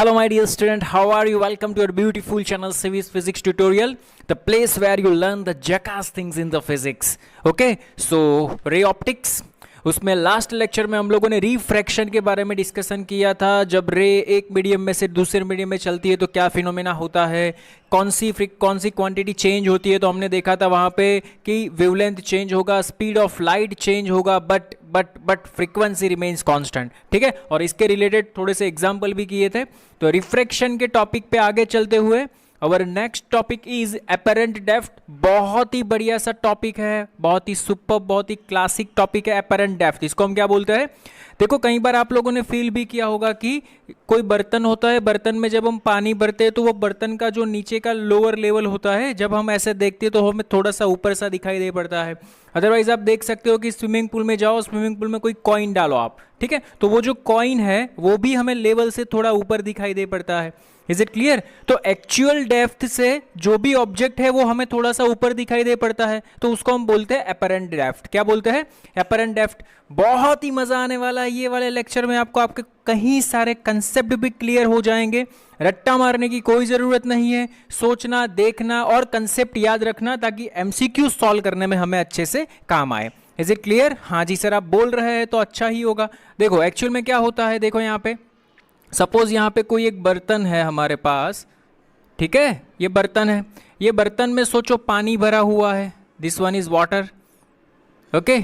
Hello my dear student, how are you? Welcome to your beautiful channel Civis Physics Tutorial, the place where you learn the jackass things in the physics. Okay, so ray optics, उसमें last lecture में हम लोगों ने refraction के बारे में discussion किया था। जब रे एक मीडियम में से दूसरे मीडियम में चलती है तो क्या फिनोमेना होता है, कौन सी क्वांटिटी चेंज होती है। तो हमने देखा था वहाँ पे कि वेवलेंथ चेंज होगा, स्पीड ऑफ लाइट चेंज होगा, बट फ्रीक्वेंसी रिमेन्स कांस्टेंट। ठीक है, और इसके रिलेटेड थोड़े से एग्जाम्पल भी किए थे। तो रिफ्रैक्शन के टॉपिक पे आगे चलते हुए और next topic is apparent depth. बहुत ही बढ़िया सा टॉपिक है, बहुत ही सुपर, बहुत ही क्लासिक टॉपिक है एपरेंट डेप्थ। इसको हम क्या बोलते हैं? देखो, कई बार आप लोगों ने फील भी किया होगा कि कोई बर्तन होता है, बर्तन में जब हम पानी भरते हैं तो वो बर्तन का जो नीचे का लोअर लेवल होता है, जब हम ऐसे देखते हैं तो हमें थोड़ा सा ऊपर सा दिखाई दे पड़ता है। अदरवाइज आप देख सकते हो कि स्विमिंग पूल में जाओ, स्विमिंग पूल में कोई कॉइन डालो आप, ठीक है, तो वो जो कॉइन है वो भी हमें लेवल से थोड़ा ऊपर दिखाई दे पड़ता है। Is it clear? तो एक्चुअल डेप्थ से जो भी ऑब्जेक्ट है वो हमें थोड़ा सा ऊपर दिखाई दे पड़ता है, तो उसको हम बोलते हैं एपरेंट डेप्थ। क्या बोलते हैं? Apparent depth. बहुत ही मजा आने वाला है ये वाले लेक्चर में, आपको आपके कहीं सारे कंसेप्ट भी क्लियर हो जाएंगे। रट्टा मारने की कोई जरूरत नहीं है, सोचना, देखना और कंसेप्ट याद रखना ताकि एमसीक्यू सॉल्व करने में हमें अच्छे से काम आए। Is it clear? हाँ जी सर, आप बोल रहे हैं तो अच्छा ही होगा। देखो एक्चुअल में क्या होता है, देखो यहाँ पे सपोज यहाँ पे कोई एक बर्तन है हमारे पास, ठीक है, ये बर्तन है, ये बर्तन में सोचो पानी भरा हुआ है, this one is water. Okay,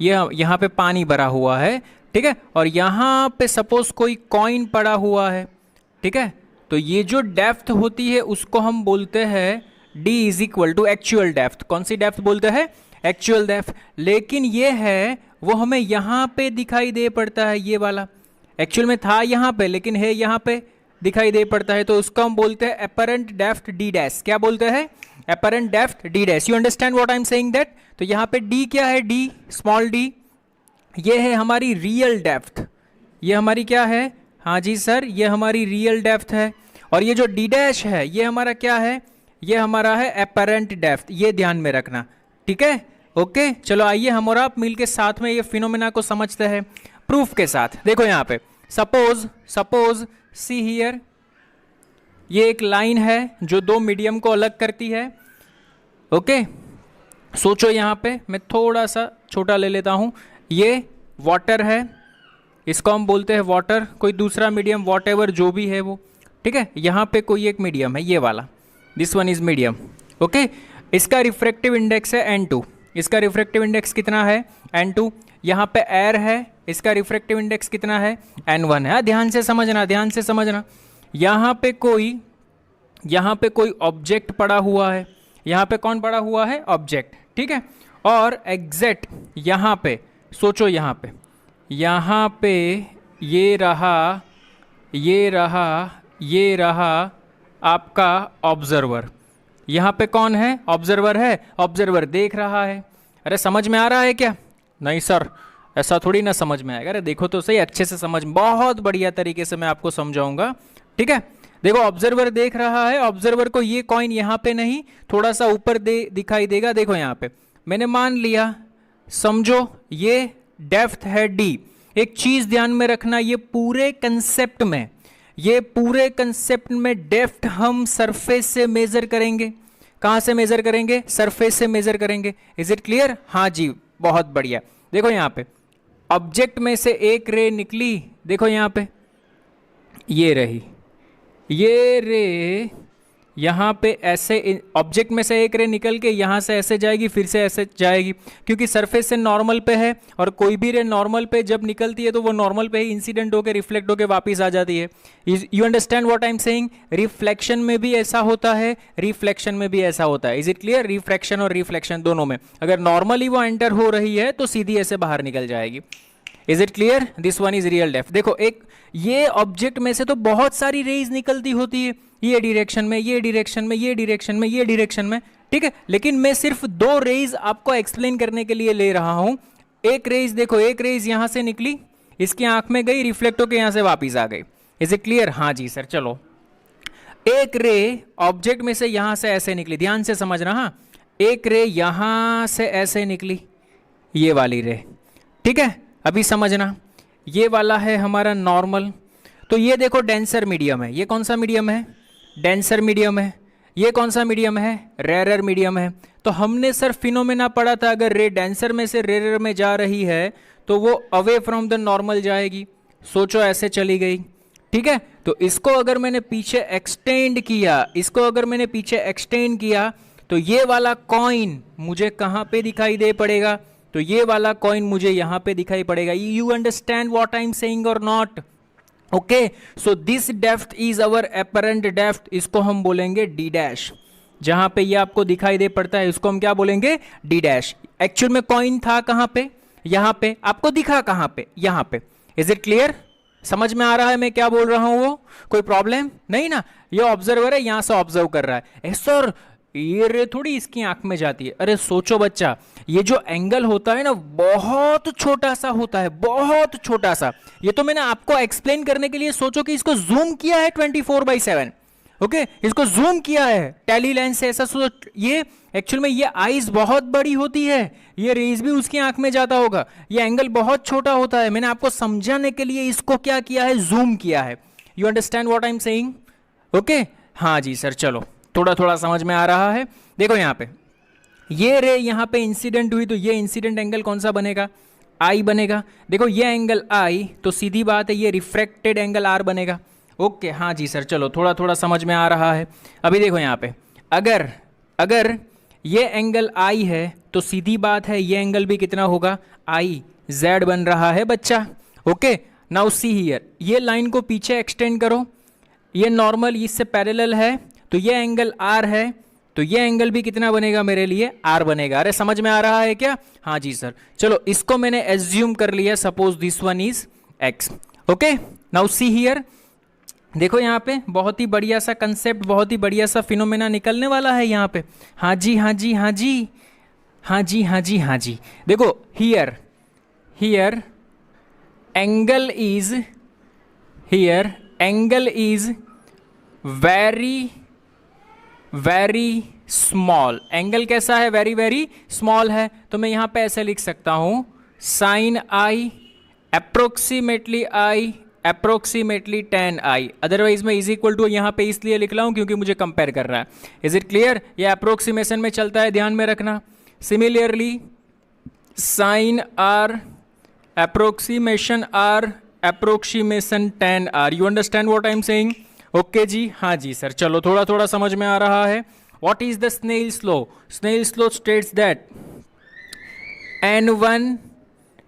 ये यहाँ पे पानी भरा हुआ है, ठीक है, और यहाँ पे सपोज कोई कॉइन पड़ा हुआ है, ठीक है, तो ये जो डेप्थ होती है उसको हम बोलते हैं D is equal to actual depth. कौन सी डेप्थ बोलते हैं? Actual depth. लेकिन ये है वो हमें यहाँ पे दिखाई दे पड़ता है, ये वाला एक्चुअल में था यहाँ पे लेकिन है यहाँ पे दिखाई दे पड़ता है, तो उसको हम बोलते हैं एपरेंट डेप्थ D डैश। क्या बोलते हैं? Apparent depth D dash. You understand what I am saying that? तो यहाँ पे D क्या है? D स्मॉल d, ये है हमारी रियल डेप्थ। ये हमारी क्या है? हाँ जी सर, ये हमारी रियल डेप्थ है। और ये जो D डैश है ये हमारा क्या है? ये हमारा है एपरेंट डेप्थ। ये ध्यान में रखना, ठीक है? ओके, चलो आइए हम और आप मिलके साथ में ये फिनोमेना को समझते हैं प्रूफ के साथ। देखो यहाँ पे सपोज सी हियर, ये एक लाइन है जो दो मीडियम को अलग करती है। ओके, सोचो यहाँ पे मैं थोड़ा सा छोटा ले लेता हूँ, ये वाटर है, इसको हम बोलते हैं वाटर। कोई दूसरा मीडियम वॉटएवर जो भी है वो, ठीक है, यहाँ पे कोई एक मीडियम है, ये वाला, this one is medium. Okay, इसका रिफ्रैक्टिव इंडेक्स है N2। इसका रिफ्रैक्टिव इंडेक्स कितना है? N2। यहाँ पे एयर है, इसका रिफ्रैक्टिव इंडेक्स कितना है? N1 है। ध्यान से समझना, ध्यान से समझना। यहाँ पे कोई ऑब्जेक्ट पड़ा हुआ है, यहाँ पे कौन पड़ा हुआ है? ऑब्जेक्ट, ठीक है, और एग्जैक्ट यहाँ पे सोचो, यहाँ पे ये रहा आपका ऑब्जर्वर। यहाँ पे कौन है? ऑब्जर्वर है। ऑब्जर्वर देख रहा है। अरे समझ में आ रहा है क्या? नहीं सर, ऐसा थोड़ी ना समझ में आएगा। अरे देखो तो सही, अच्छे से समझ, बहुत बढ़िया तरीके से मैं आपको समझाऊंगा, ठीक है। देखो ऑब्जर्वर देख रहा है, ऑब्जर्वर को ये कॉइन यहाँ पे नहीं, थोड़ा सा ऊपर दिखाई देगा। देखो यहाँ पे मैंने मान लिया, समझो ये डेप्थ है D। एक चीज ध्यान में रखना, ये पूरे कंसेप्ट में डेप्थ हम सरफेस से मेजर करेंगे। कहां से मेजर करेंगे? सरफेस से मेजर करेंगे। Is it clear? हाँ जी, बहुत बढ़िया। देखो यहाँ पे ऑब्जेक्ट में से एक रे निकली, देखो यहाँ पे ये रही, ये रे यहाँ पे ऐसे, ऑब्जेक्ट में से एक रे निकल के यहाँ से ऐसे जाएगी, फिर से ऐसे जाएगी, क्योंकि सरफेस से नॉर्मल पे है, और कोई भी रे नॉर्मल पे जब निकलती है तो वो नॉर्मल पे ही इंसिडेंट होकर रिफ्लेक्ट होकर वापस आ जाती है। You understand what I am saying? Reflection में भी ऐसा होता है, रिफ्लेक्शन में भी ऐसा होता है। Is it clear? रिफ्रैक्शन और रिफ्लेक्शन दोनों में अगर नॉर्मली वो एंटर हो रही है तो सीधी ऐसे बाहर निकल जाएगी। Is it clear? This one is real depth. देखो एक ये ऑब्जेक्ट में से तो बहुत सारी रेज निकलती होती है, ये डायरेक्शन में, ये डायरेक्शन में, ये डायरेक्शन में, ये डायरेक्शन में, ठीक है, लेकिन मैं सिर्फ दो रेज आपको एक्सप्लेन करने के लिए ले रहा हूं। एक रेज देखो, एक रेज यहां से निकली, इसकी आंख में गई, रिफ्लेक्ट होकर यहां से वापिस आ गई। Is it clear? हाँ जी सर। चलो, एक रे ऑब्जेक्ट में से यहां से ऐसे निकली, ध्यान से समझना। हाँ, एक रे यहां से ऐसे निकली, ये वाली रे, ठीक है, अभी समझना, ये वाला है हमारा नॉर्मल। तो ये देखो डेंसर मीडियम है, ये कौन सा मीडियम है, डेंसर मीडियम है, ये कौन सा मीडियम है, रेरर मीडियम है। तो हमने सर फिनोमेना पढ़ा था, अगर रे डेंसर में से रेरर में जा रही है तो वो अवे फ्रॉम द नॉर्मल जाएगी, सोचो ऐसे चली गई, ठीक है। तो इसको अगर मैंने पीछे एक्सटेंड किया, इसको अगर मैंने पीछे एक्सटेंड किया तो ये वाला कॉइन मुझे कहाँ पे दिखाई दे पड़ेगा, तो ये वाला कॉइन मुझे यहाँ पे दिखाई पड़ेगा। You understand what I am saying और नॉट? Okay, so this depth is our apparent depth, इसको हम बोलेंगे डी डैश। जहां पे ये आपको दिखाई दे पड़ता है इसको हम क्या बोलेंगे, डी डैश। एक्चुअल में कॉइन था कहां पे, यहां पे, आपको दिखा कहां पे, यहां पे। Is it clear? समझ में आ रहा है मैं क्या बोल रहा हूं? वो कोई प्रॉब्लम नहीं ना? ये ऑब्जर्वर है, यहां से ऑब्जर्व कर रहा है। सर ये रे थोड़ी इसकी आंख में जाती है। अरे सोचो बच्चा, ये जो एंगल होता है ना बहुत छोटा सा होता है, बहुत छोटा सा। ये तो मैंने आपको एक्सप्लेन करने के लिए सोचो कि इसको जूम किया है 24/7, ओके, इसको जूम किया है टेली लेंस से, ऐसा सोच। ये एक्चुअल में ये आईज बहुत बड़ी होती है, ये रेज भी उसकी आंख में जाता होगा, ये एंगल बहुत छोटा होता है। मैंने आपको समझाने के लिए इसको क्या किया है, जूम किया है। You understand what I am saying? Okay, हाँ जी सर, चलो थोड़ा थोड़ा समझ में आ रहा है। देखो यहाँ पे ये रे यहाँ पे इंसिडेंट हुई तो ये इंसिडेंट एंगल कौन सा बनेगा, आई बनेगा। देखो ये एंगल आई, तो सीधी बात है ये रिफ्रैक्टेड एंगल आर बनेगा। ओके, हाँ जी सर, चलो थोड़ा थोड़ा समझ में आ रहा है। अभी देखो यहाँ पे अगर ये एंगल आई है तो सीधी बात है ये एंगल भी कितना होगा, आई, जेड बन रहा है बच्चा। ओके, नाउ सी हियर, ये लाइन को पीछे एक्सटेंड करो, ये नॉर्मल इससे पैरेलल है, तो ये एंगल आर है, तो ये एंगल भी कितना बनेगा मेरे लिए, आर बनेगा। अरे समझ में आ रहा है क्या? हाँ जी सर, चलो इसको मैंने एज्यूम कर लिया, suppose this one is x. Okay, now see here, देखो यहाँ पे बहुत ही बढ़िया सा कंसेप्ट, बहुत ही बढ़िया सा फिनोमेना निकलने वाला है यहाँ पे। हाँ जी हाँ जी हाँ जी हाँ जी हाँ जी हाँ जी, देखो here angle is very small. Angle कैसा है, वेरी वेरी स्मॉल है। तो मैं यहाँ पे ऐसे लिख सकता हूँ sine i approximately tan i। Otherwise मैं इज इक्वल टू यहाँ पे इसलिए लिख रहा हूँ क्योंकि मुझे कंपेयर कर रहा है। Is it clear? ये अप्रोक्सीमेशन में चलता है, ध्यान में रखना। Similarly sine r approximation tan r। You understand what I am saying? Okay जी, हाँ जी सर, चलो थोड़ा थोड़ा समझ में आ रहा है। What is the Snell's law? Snell's law states that n1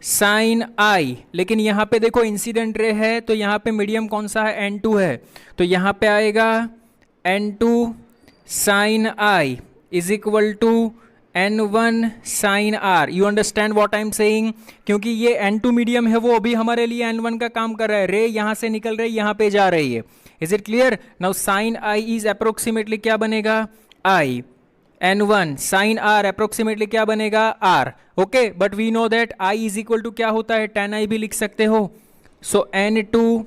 sine i, लेकिन यहाँ पे देखो इंसिडेंट रे है तो यहाँ पे मीडियम कौन सा है, n2 है, तो यहाँ पे आएगा n2 sine i is equal to n1 sine r। You understand what I am saying? क्योंकि ये n2 मीडियम है, वो अभी हमारे लिए n1 का काम कर रहा है, रे यहाँ से निकल रही यहाँ पे जा रही है। Is it clear? Now sine i is approximately क्या बनेगा, आई, n1 साइन r अप्रोक्सीमेटली क्या बनेगा, r। Okay, but we know that i is equal to क्या होता है, tan i भी लिख सकते हो। So n2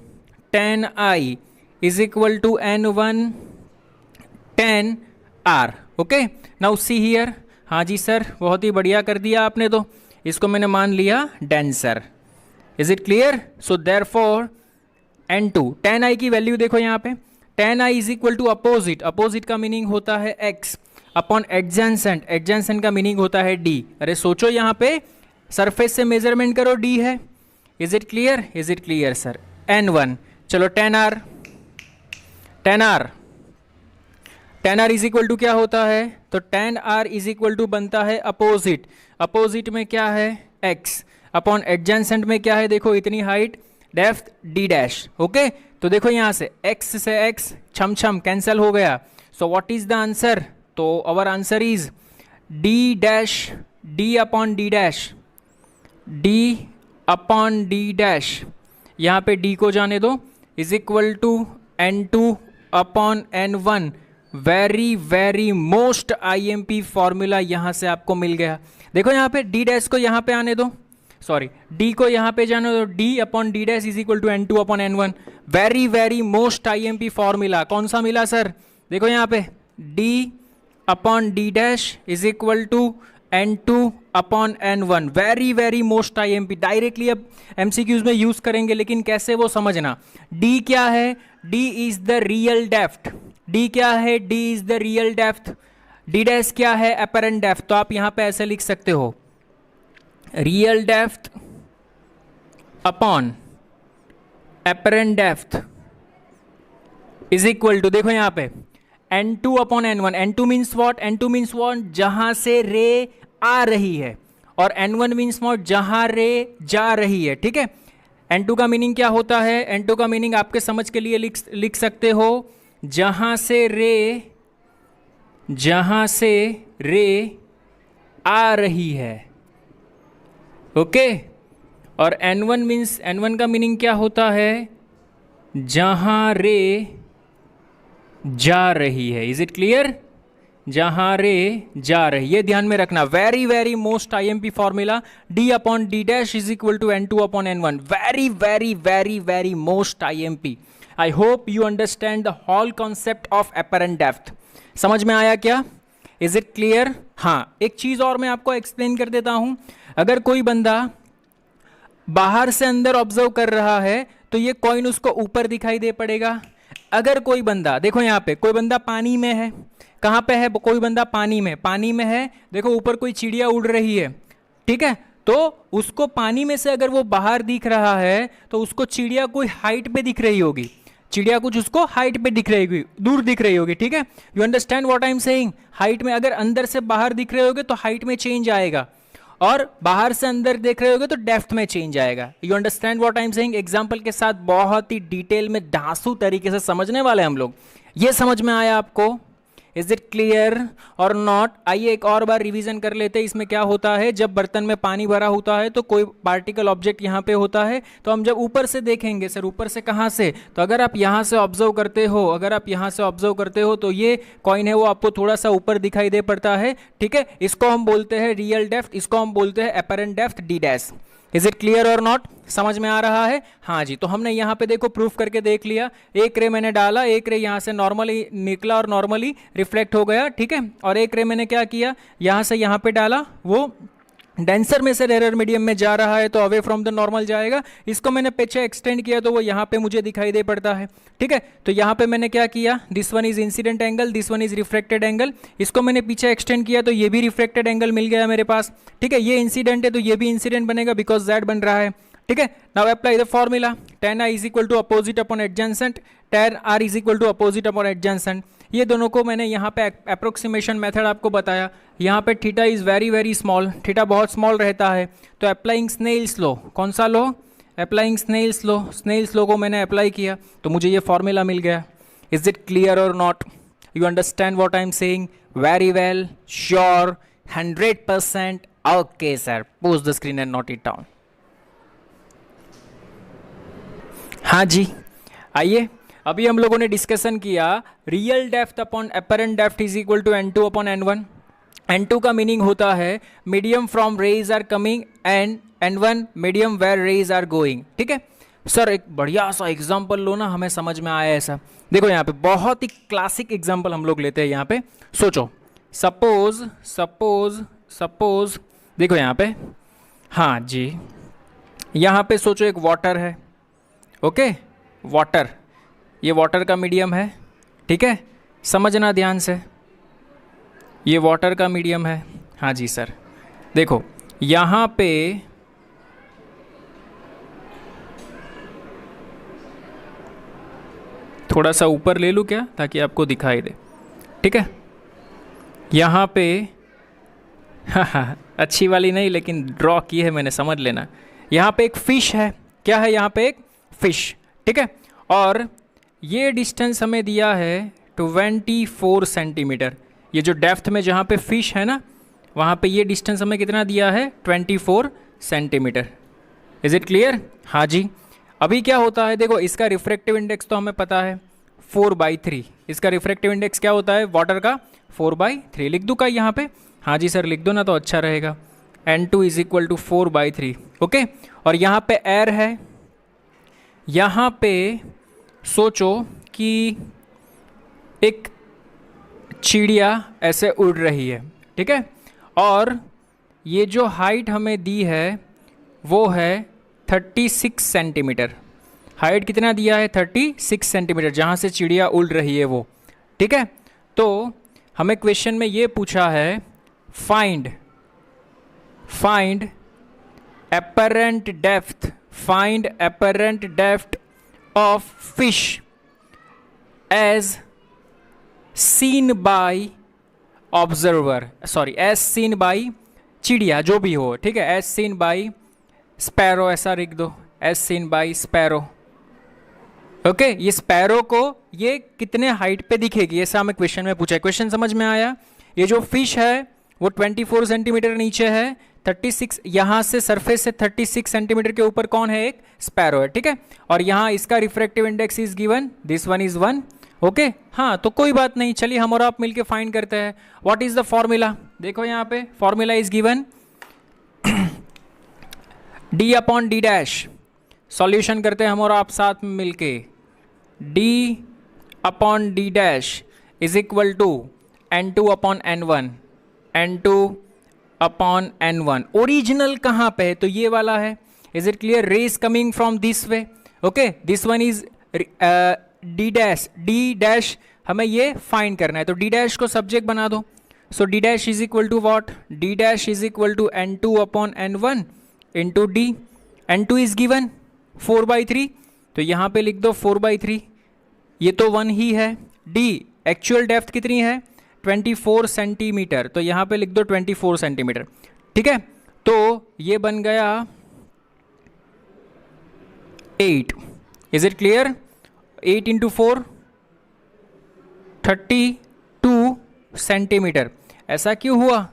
tan i is equal to n1 tan r। Okay, now see here, हाँ जी सर, बहुत ही बढ़िया कर दिया आपने, तो इसको मैंने मान लिया denser. Is it clear? So therefore n2 tan i की वैल्यू देखो यहाँ पे, tan i is equal to opposite, opposite का मीनिंग होता है x, अपॉन एडजेंसेंट, एडजेंसेंट का मीनिंग होता है d। अरे सोचो यहाँ पे सरफेस से मेजरमेंट करो, d है। Is it clear? Is it clear sir? n1, चलो tan r is equal to क्या होता है, तो tan r is equal to बनता है अपोजिट, अपोजिट में क्या है, x, अपॉन एडजेंसेंट में क्या है, देखो इतनी height, depth d dash. Okay, तो देखो यहाँ से x से x छम छम कैंसल हो गया। So what is the answer? तो our answer is d dash, d upon d dash, d upon d dash, यहाँ पे d को जाने दो, is equal to n2 upon n1। Very very most IMP formula यहाँ से आपको मिल गया। देखो यहाँ पे d डैश को यहाँ पे आने दो, सॉरी d को यहाँ पे जाने दो, d upon d dash is equal to n2 upon n1। Very very most IMP formula कौन सा मिला सर? देखो यहाँ पे d upon d dash is equal to n2 upon N1, very very most IMP, directly अब MCQs में use करेंगे, लेकिन कैसे वो समझना। D क्या है? D is the real depth. D क्या है? D is the real depth. D dash क्या है? Apparent depth. तो आप यहां पे ऐसे लिख सकते हो, real depth upon apparent depth is equal to, देखो यहां पे N2 upon N1। N2 means what? N2 means what? जहां से रे आ रही है, और N1 मीन्स वॉट? जहां रे जा रही है। ठीक है, N2 का मीनिंग क्या होता है? N2 का मीनिंग आपके समझ के लिए लिख सकते हो, जहां से रे आ रही है। ओके, और N1 का मीनिंग क्या होता है? जहां रे जा रही है। Is it clear? जहां रे जा रही है, ध्यान में रखना। Very very most IMP formula, D upon D dash is equal to N2 upon N1। Very very very very most IMP। I hope you understand the whole concept of apparent depth. समझ में आया क्या? Is it clear? हाँ, एक चीज और मैं आपको एक्सप्लेन कर देता हूं। अगर कोई बंदा बाहर से अंदर ऑब्जर्व कर रहा है तो ये कॉइन उसको ऊपर दिखाई दे पड़ेगा। अगर कोई बंदा, देखो यहां पे कोई बंदा पानी में है, कहां पे है? कोई बंदा पानी में है, देखो ऊपर कोई चिड़िया उड़ रही है। ठीक है, तो उसको पानी में से अगर वो बाहर दिख रहा है तो उसको चिड़िया कोई हाइट पे दिख रही होगी, चिड़िया कुछ उसको हाइट पे दिख रही होगी, दूर दिख रही होगी। ठीक है, you understand what I am saying? Height में अगर अंदर से बाहर दिख रहे होगे तो हाइट में चेंज आएगा, और बाहर से अंदर देख रहे होगे तो डेप्थ में चेंज आएगा। You understand what I am saying? Example के साथ बहुत ही डिटेल में धांसू तरीके से समझने वाले हम लोग। ये समझ में आया आपको? इज इट क्लियर और नॉट? आइए एक और बार रिवीजन कर लेते हैं। इसमें क्या होता है, जब बर्तन में पानी भरा होता है तो कोई पार्टिकल ऑब्जेक्ट यहाँ पे होता है, तो हम जब ऊपर से देखेंगे, सर ऊपर से कहाँ से? तो अगर आप यहाँ से ऑब्जर्व करते हो तो ये कॉइन है वो आपको थोड़ा सा ऊपर दिखाई दे पड़ता है। ठीक है, इसको हम बोलते हैं रियल डेप्थ, इसको हम बोलते हैं apparent depth, D dash. Is it clear और नॉट? समझ में आ रहा है? हाँ जी, तो हमने यहाँ पे देखो प्रूफ करके देख लिया। एक रे मैंने डाला, एक रे यहाँ से नॉर्मली निकला और नॉर्मली रिफ्लेक्ट हो गया। ठीक है, और एक रे मैंने क्या किया, यहाँ से यहाँ पे डाला, वो डेंसर में से रेयर मीडियम में जा रहा है तो अवे फ्रॉम द नॉर्मल जाएगा। इसको मैंने पीछे एक्सटेंड किया तो वो यहाँ पे मुझे दिखाई दे पड़ता है। ठीक है, तो यहाँ पे मैंने क्या किया, this one is incident angle, this one is reflected angle. इसको मैंने पीछे एक्सटेंड किया तो ये भी रिफ्लेक्टेड एंगल मिल गया मेरे पास। ठीक है, ये इंसिडेंट है तो ये भी इंसिडेंट बनेगा बिकॉज Z बन रहा है। ठीक है, now apply the formula, tan I is equal to opposite upon adjacent, tan R is equal to opposite upon adjacent. ये दोनों को मैंने यहाँ पे अप्रोक्सीमेशन मेथड आपको बताया। यहाँ पे theta is very very small, theta बहुत स्मॉल रहता है, तो अप्लाइंग स्नेल्स लॉ, कौन सा लॉ? अप्लाइंग स्नेल्स लॉ को मैंने अप्लाई किया तो मुझे ये फॉर्मूला मिल गया। इज इट क्लियर और not? You understand what I am saying? Very well, sure, 100%? Okay sir, pause the screen and note it down. हाँ जी, आइए अभी हम लोगों ने डिस्कशन किया real depth upon apparent depth is equal to N2 upon N1। N2 का meaning होता है medium from rays are coming, and N1 medium where rays are going. ठीक है सर, एक बढ़िया सा एग्जांपल लो ना, हमें समझ में आया ऐसा। देखो यहाँ पे बहुत ही क्लासिक एग्जांपल हम लोग लेते हैं। यहाँ पे सोचो, सपोज देखो यहाँ पे, हाँ जी, यहाँ पे सोचो एक वाटर है। ओके, वाटर, ये वाटर का मीडियम है। ठीक है, समझना ध्यान से, ये वाटर का मीडियम है। हाँ जी सर, देखो यहाँ पे थोड़ा सा ऊपर ले लूँ क्या, ताकि आपको दिखाई दे। ठीक है, यहाँ पे हाँ, अच्छी वाली नहीं लेकिन ड्रॉ की है मैंने, समझ लेना। यहाँ पे एक फिश है, क्या है यहाँ पे? एक फिश। ठीक है, और ये डिस्टेंस हमें दिया है 24 सेंटीमीटर। ये जो डेप्थ में जहाँ पे फिश है ना, वहाँ पे ये डिस्टेंस हमें कितना दिया है? 24 सेंटीमीटर। Is it clear? हाँ जी। अभी क्या होता है, देखो इसका रिफ्रैक्टिव इंडेक्स तो हमें पता है 4/3। इसका रिफ्रैक्टिव इंडेक्स क्या होता है वाटर का? 4/3। लिख दूँ का यहाँ पे? हाँ जी सर, लिख दो ना तो अच्छा रहेगा। N2 is equal to 4/3। Okay, और यहाँ पे एयर है। यहाँ पे सोचो कि एक चिड़िया ऐसे उड़ रही है। ठीक है, और ये जो हाइट हमें दी है वो है 36 सेंटीमीटर। हाइट कितना दिया है? 36 सेंटीमीटर, जहाँ से चिड़िया उड़ रही है वो। ठीक है, तो हमें क्वेश्चन में ये पूछा है find apparent depth of fish as seen by observer, as seen by चिड़िया जो भी हो, ठीक है, as seen by sparrow, ऐसा लिख दो, as seen by sparrow। Okay, ये स्पैरो को ये कितने हाइट पे दिखेगी, ऐसा हमें क्वेश्चन में पूछा है। क्वेश्चन समझ में आया? ये जो फिश है वो 24 सेंटीमीटर नीचे है, 36 यहाँ से सरफेस से 36 सेंटीमीटर के ऊपर कौन है? एक स्पैरो है। ठीक है, और यहाँ इसका refractive index is given, this one is 1। Okay, हाँ, तो कोई बात नहीं, चलिए हम और आप मिलके फाइंड करते हैं। What is the formula? देखो यहाँ पे formula is given d upon D dash. Solution करते हैं हम और आप साथ में मिलके। d upon D dash is equal to n2 upon n1, n2 upon n1। Original कहाँ पे है? तो ये वाला है। Is it clear? Rays coming from this way. Okay, this one is d dash हमें ये फाइंड करना है, तो डी डैश को सब्जेक्ट बना दो। So D dash is equal to what? D dash is equal to n2 upon n1 into D. n2 is given 4/3, तो यहाँ पे लिख दो 4/3, ये तो 1 ही है। d एक्चुअल डेप्थ कितनी है? 24 सेंटीमीटर, तो यहाँ पे लिख दो 24 सेंटीमीटर। ठीक है, तो ये बन गया 8। Is it clear? 8 into 4 32 centimetre. ऐसा क्यों हुआ?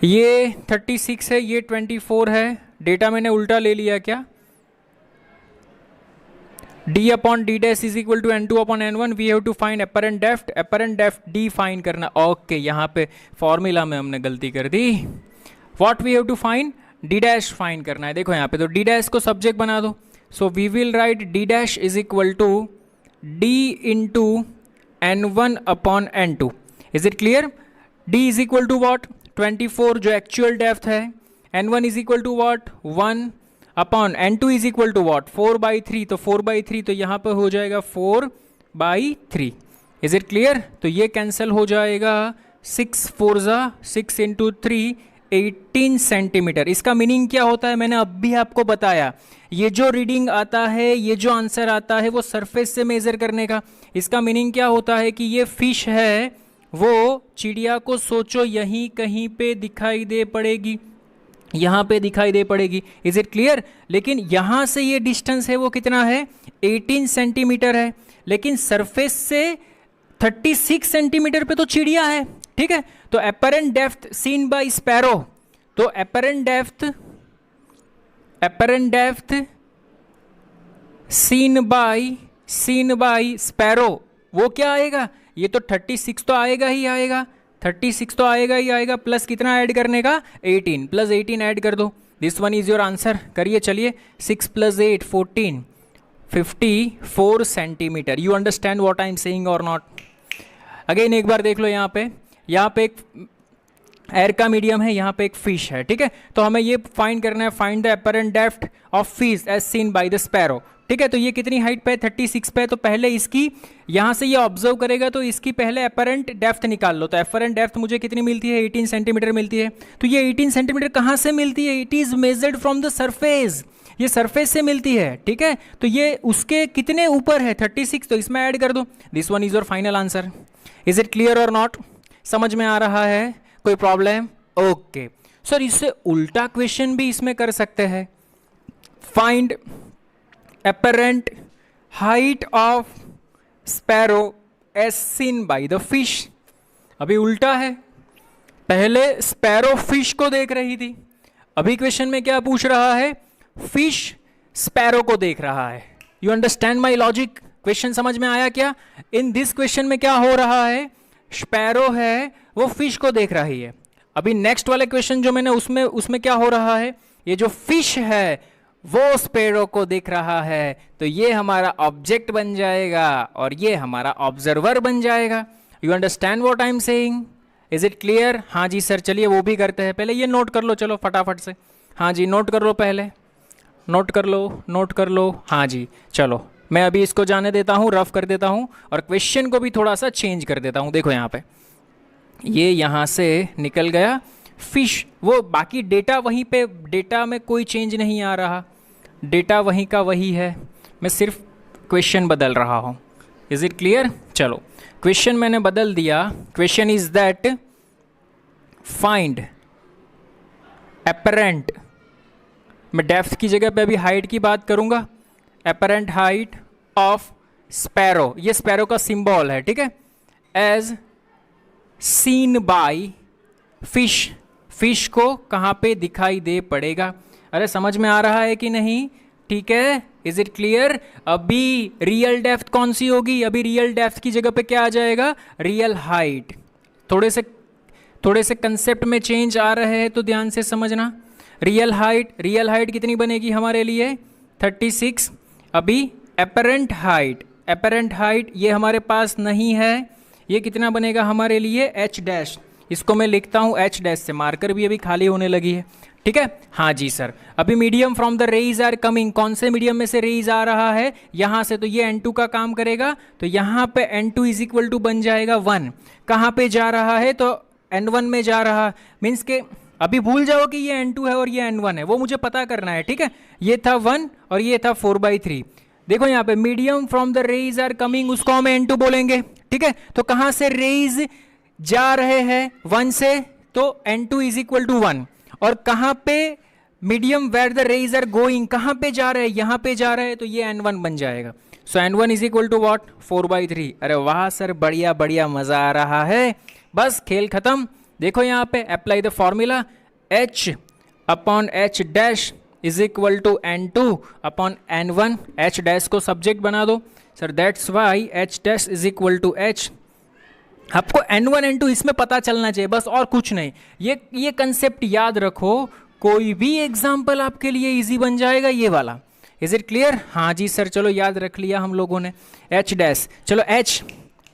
ये 36 है, ये 24 है, डेटा मैंने उल्टा ले लिया क्या? d upon D dash is equal to n2 upon n1, we have to find apparent depth d find करना। ओके, यहाँ पे फॉर्मूला में हमने गलती कर दी। What we have to find? d dash find करना है। देखो यहाँ पे, तो d डैश को सब्जेक्ट बना दो। So we will write d dash is equal to d into n1 upon n2। Is it clear? d is equal to what? 24 जो एक्चुअल डेप्थ है, n1 is equal to what? 1 upon n2 is equal to what? 4/3, तो 4/3 तो यहाँ पे हो जाएगा 4/3। Is it clear? तो ये कैंसिल हो जाएगा, 6 4 6 इंटू 3 18 सेंटीमीटर। इसका मीनिंग क्या होता है? मैंने अब भी आपको बताया, ये जो रीडिंग आता है, ये जो आंसर आता है वो सरफेस से मेजर करने का। इसका मीनिंग क्या होता है कि ये फिश है, वो चिड़िया को सोचो यहीं कहीं पे दिखाई दे पड़ेगी, यहाँ पे दिखाई दे पड़ेगी। Is it clear? लेकिन यहाँ से ये डिस्टेंस है वो कितना है? 18 सेंटीमीटर है, लेकिन सरफेस से 36 सेंटीमीटर पे तो चिड़िया है। ठीक है, तो apparent depth seen by sparrow, तो apparent depth seen by sparrow वो क्या आएगा? ये तो 36 तो आएगा ही आएगा, 36 तो आएगा ही आएगा, प्लस कितना ऐड करने का? 18, प्लस 18 ऐड कर दो। This one is your answer. करिए, चलिए, 6 + 8 14, 54 centimetre. You understand what I am saying और नॉट? अगेन एक बार देख लो, यहाँ पे एक एयर का मीडियम है, यहाँ पे एक फिश है। ठीक है, तो हमें ये फाइंड करना है, find the apparent depth of fish as seen by the sparrow. ठीक है, तो ये कितनी हाइट पे है? 36 पे। तो पहले इसकी यहाँ से ये ऑब्जर्व करेगा, तो इसकी पहले अपरेंट डेप्थ निकाल लो। तो अपरेंट डेप्थ मुझे कितनी मिलती है? 18 सेंटीमीटर मिलती है। तो ये 18 सेंटीमीटर कहाँ से मिलती है? It is measured from the surface, ये सरफेस से मिलती है। ठीक है, तो ये उसके कितने ऊपर है? 36, तो इसमें ऐड कर दो। This one is your final answer. Is it clear और नॉट? समझ में आ रहा है? कोई प्रॉब्लम? ओके सर, इससे उल्टा क्वेश्चन भी इसमें कर सकते हैं। Find apparent height of sparrow as seen by the fish। अभी उल्टा है, पहले स्पैरो फिश को देख रही थी, अभी क्वेश्चन में क्या पूछ रहा है? फिश स्पैरो को देख रहा है। You understand my logic? Question समझ में आया क्या? इन दिस क्वेश्चन में क्या हो रहा है? स्पैरो है, वो फिश को देख रही है। अभी नेक्स्ट वाले क्वेश्चन जो मैंने उसमें क्या हो रहा है? ये जो फिश है वो स्पैरो को देख रहा है, तो ये हमारा ऑब्जेक्ट बन जाएगा और ये हमारा ऑब्जर्वर बन जाएगा। You understand what I am saying? Is it clear? हाँ जी सर, चलिए वो भी करते हैं। पहले ये नोट कर लो, चलो फटाफट से। हाँ जी नोट कर लो, पहले नोट कर लो, नोट कर लो। हाँ जी चलो, मैं अभी इसको जाने देता हूँ, रफ कर देता हूँ और क्वेश्चन को भी थोड़ा सा चेंज कर देता हूँ। देखो यहाँ पे ये यहाँ से निकल गया फिश, वो बाकी डेटा वहीं पे, डेटा में कोई चेंज नहीं आ रहा, डेटा वहीं का वही है, मैं सिर्फ क्वेश्चन बदल रहा हूँ। Is it clear? चलो क्वेश्चन मैंने बदल दिया। Question is that find apparent, मैं डेप्थ की जगह पे अभी हाइट की बात करूंगा। एपरेंट हाइट ऑफ स्पैरो, ये स्पैरो का सिंबल है, ठीक है। As seen by fish, fish को कहाँ पे दिखाई दे पड़ेगा? अरे समझ में आ रहा है कि नहीं? ठीक है, इज इट क्लियर? अभी रियल डेप्थ कौन सी होगी? अभी रियल डेप्थ की जगह पे क्या आ जाएगा? Real height. थोड़े से कंसेप्ट में चेंज आ रहे हैं तो ध्यान से समझना। रियल हाइट कितनी बनेगी हमारे लिए? 36। अभी एपरेंट हाइट ये हमारे पास नहीं है, ये कितना बनेगा हमारे लिए? H dash. इसको मैं लिखता हूँ एच डैश से, मार्कर भी अभी खाली होने लगी है, ठीक है। हाँ जी सर। अभी medium from the rays are coming, कौन से मीडियम में से रेज आ रहा है? यहाँ से, तो ये N2 का काम करेगा, तो यहाँ पे N2 इज इक्वल टू बन जाएगा 1। कहाँ पे जा रहा है? तो N1 में जा रहा, मीन्स के अभी भूल जाओ कि ये N2 है और ये N1 है, वो मुझे पता करना है, ठीक है। ये था 1 और ये था 4/3। देखो यहाँ पे medium from the rays are coming, उसको हम N2 बोलेंगे, ठीक है। तो कहाँ से रेज जा रहे हैं? 1 से, तो N2 इज इक्वल टू 1। और कहाँ पे medium where the rays are going, कहाँ पे जा रहे हैं? यहाँ पे जा रहे हैं, तो ये N1 बन जाएगा। So N1 is equal to what? 4/3। अरे वाह सर, बढ़िया बढ़िया, मजा आ रहा है। बस खेल खत्म। देखो यहाँ पे apply the formula, H upon H dash is equal to N2 upon N1। H dash को सब्जेक्ट बना दो sir, that's why H dash is equal to H। आपको N1 N2 इसमें पता चलना चाहिए, बस और कुछ नहीं। ये कंसेप्ट याद रखो, कोई भी एग्जाम्पल आपके लिए इजी बन जाएगा ये वाला। Is it clear? हाँ जी सर, चलो याद रख लिया हम लोगों ने। H डैश, चलो H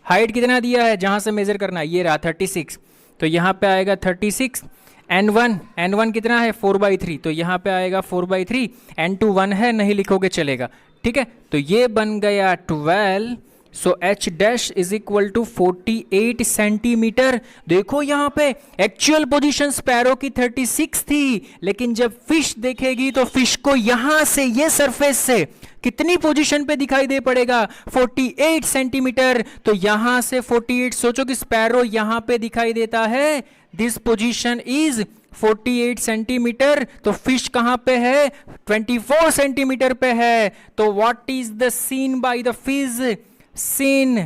हाइट कितना दिया है जहाँ से मेजर करना है? ये रहा 36, तो यहाँ पे आएगा 36। N1 कितना है? 4/3, तो यहाँ पे आएगा 4/3। N2 1 है, नहीं लिखोगे चलेगा, ठीक है। तो ये बन गया 12। So H dash is equal to 48 centimetre. देखो यहाँ पे एक्चुअल पोजीशन स्पैरो की 36 थी, लेकिन जब फिश देखेगी तो फिश को यहाँ से, ये सरफेस से कितनी पोजीशन पे दिखाई दे पड़ेगा? 48 सेंटीमीटर। तो यहाँ से 48, सोचो कि स्पैरो यहाँ पे दिखाई देता है, दिस पोजीशन इज 48 सेंटीमीटर, तो फिश कहाँ पे है? 24 सेंटीमीटर पे है। तो what is the seen by the fish? Seen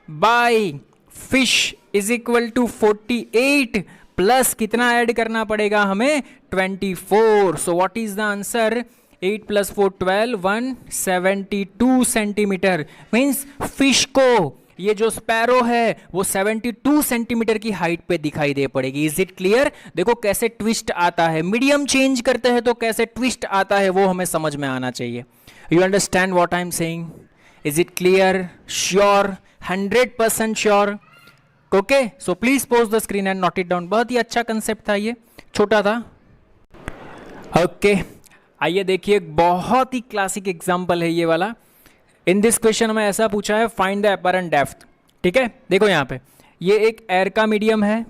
by fish is equal to 48 plus कितना ऐड करना पड़ेगा हमें? 24। So what is the answer? 8 + 4 12, 172 centimetre. Means fish को, ये जो स्पैरो है वो 72 सेंटीमीटर की हाइट पे दिखाई दे पड़ेगी। Is it clear? देखो कैसे ट्विस्ट आता है, मीडियम चेंज करते हैं तो कैसे ट्विस्ट आता है, वो हमें समझ में आना चाहिए। You understand what I am saying? Is it clear? Sure? 100% sure? Okay? So please pause the screen and note it down. बहुत ही अच्छा कंसेप्ट था, ये छोटा था। ओके आइए देखिए, बहुत ही क्लासिक एग्जाम्पल है ये वाला। इन दिस क्वेश्चन में ऐसा पूछा है, फाइंड द एपरेंट डेप्थ, ठीक है। देखो यहाँ पे ये एक एयर का मीडियम है,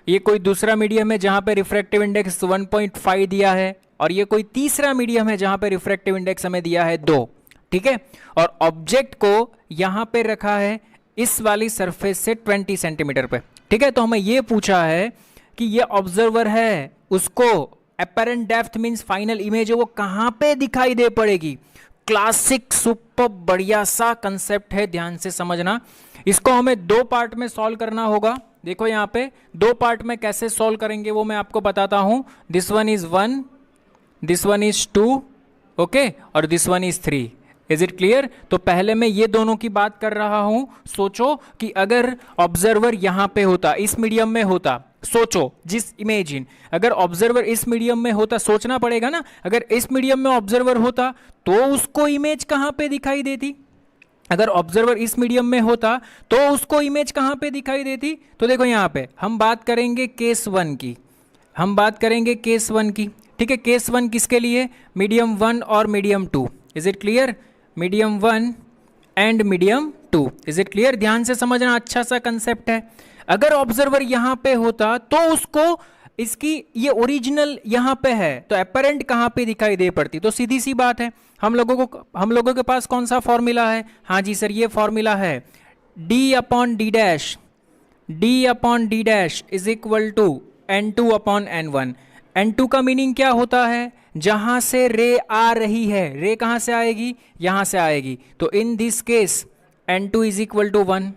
ये कोई दूसरा मीडियम है जहाँ पे रिफ्रैक्टिव इंडेक्स 1.5 दिया है, और ये कोई तीसरा मीडियम है जहाँ पे रिफ्रैक्टिव इंडेक्स हमें दिया है 2, ठीक है। और ऑब्जेक्ट को यहां पे रखा है इस वाली सरफेस से 20 सेंटीमीटर पे, ठीक है। तो हमें ये पूछा है कि ये ऑब्जर्वर है, उसको apparent depth means final image है, वो कहां पे दिखाई दे पड़ेगी। क्लासिक सुपर बढ़िया सा कंसेप्ट है, ध्यान से समझना। इसको हमें 2 पार्ट में सॉल्व करना होगा। देखो यहाँ पे 2 पार्ट में कैसे सॉल्व करेंगे वो मैं आपको बताता हूं। This one is 1, this one is 2, okay, और this one is 3। Is it clear? तो पहले मैं ये दोनों की बात कर रहा हूं। सोचो कि अगर ऑब्जर्वर यहां पे होता, इस मीडियम में होता, सोचो, इमेजिन अगर ऑब्जर्वर इस मीडियम में होता, सोचना पड़ेगा ना, अगर इस मीडियम में ऑब्जर्वर होता तो उसको इमेज कहां पे दिखाई देती? अगर ऑब्जर्वर इस मीडियम में होता तो उसको इमेज कहाँ पे दिखाई देती, तो देखो यहाँ पे हम बात करेंगे केस 1 की, हम बात करेंगे केस 1 की, ठीक है। केस 1 किसके लिए, मीडियम 1 और medium 2, is it clear, medium 1 and medium 2, is it clear. ध्यान से समझना, अच्छा सा कंसेप्ट है। अगर ऑब्जर्वर यहाँ पे होता तो उसको इसकी ये ओरिजिनल यहाँ पे है तो एपरेंट कहाँ पे दिखाई दे पड़ती, तो सीधी सी बात है, हम लोगों के पास कौन सा फॉर्मूला है, हाँ जी सर ये फॉर्मूला है d upon D dash, d upon D dash is equal to n2 upon n1। n2 का मीनिंग क्या होता है, जहां से रे आ रही है, रे कहां से आएगी, यहां से आएगी, तो in this case n2 is equal to 1।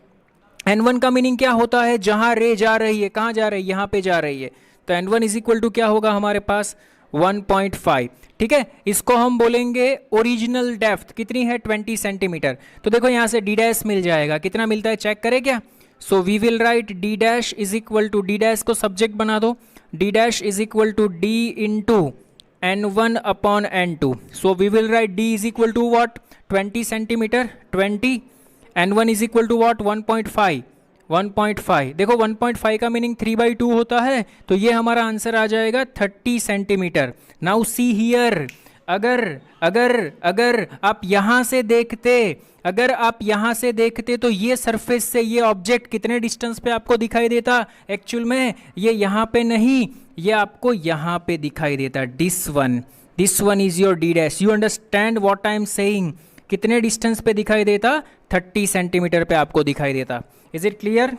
n1 का मीनिंग क्या होता है, जहां रे जा रही है, कहां जा रही है, यहां पे जा रही है, तो n1 इज इक्वल टू क्या होगा हमारे पास 1.5, ठीक है। इसको हम बोलेंगे ओरिजिनल डेप्थ, कितनी है 20 सेंटीमीटर। तो देखो यहां से डी डैश मिल जाएगा, कितना मिलता है चेक करें क्या, so we will write D dash is equal to, D dash को सब्जेक्ट बना दो, D dash is equal to D into n1 upon n2, so we will write d is equal to what 20 centimetre 20, n1 is equal to what 1.5, 1.5, देखो 1.5 का meaning 3/2 होता है, तो ये हमारा आंसर आ जाएगा 30 सेंटीमीटर। नाउ सी हियर, अगर अगर अगर आप यहां से देखते, अगर आप यहां से देखते तो ये सरफेस से ये ऑब्जेक्ट कितने डिस्टेंस पे आपको दिखाई देता, एक्चुअल में ये यहां पे नहीं, ये आपको यहां पे दिखाई देता, this one is your D dash. You understand what I am saying, कितने डिस्टेंस पे दिखाई देता, 30 सेंटीमीटर पे आपको दिखाई देता। इज इट क्लियर,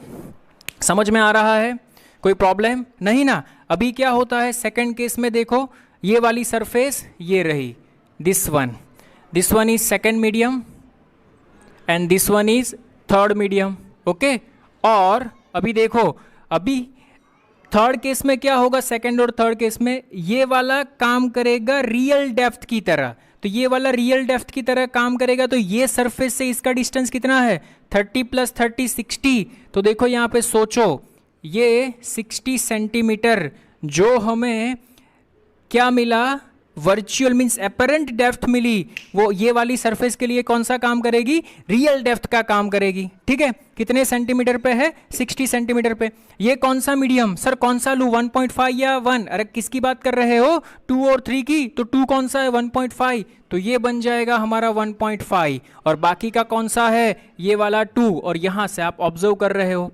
समझ में आ रहा है, कोई प्रॉब्लम नहीं ना। अभी क्या होता है सेकंड केस में, देखो ये वाली सरफेस ये रही, this one is second medium and this one is third medium, okay. और अभी देखो, अभी थर्ड केस में क्या होगा, सेकंड और थर्ड केस में ये वाला काम करेगा रियल डेप्थ की तरह, तो ये वाला रियल डेप्थ की तरह काम करेगा, तो ये सरफेस से इसका डिस्टेंस कितना है 30 + 30 60, तो देखो यहाँ पे सोचो ये 60 सेंटीमीटर जो हमें क्या मिला, वर्चुअल मींस एपरेंट डेप्थ मिली, वो ये वाली सरफेस के लिए कौन सा काम करेगी, रियल डेप्थ का काम करेगी, ठीक है। कितने सेंटीमीटर पे है, 60 सेंटीमीटर पे। ये कौन सा मीडियम, सर कौन सा लूँ 1.5 या 1, अरे किसकी बात कर रहे हो 2 और 3 की, तो 2 कौन सा है 1.5, तो ये बन जाएगा हमारा 1.5, और बाकी का कौन सा है ये वाला 2, और यहां से आप ऑब्जर्व कर रहे हो।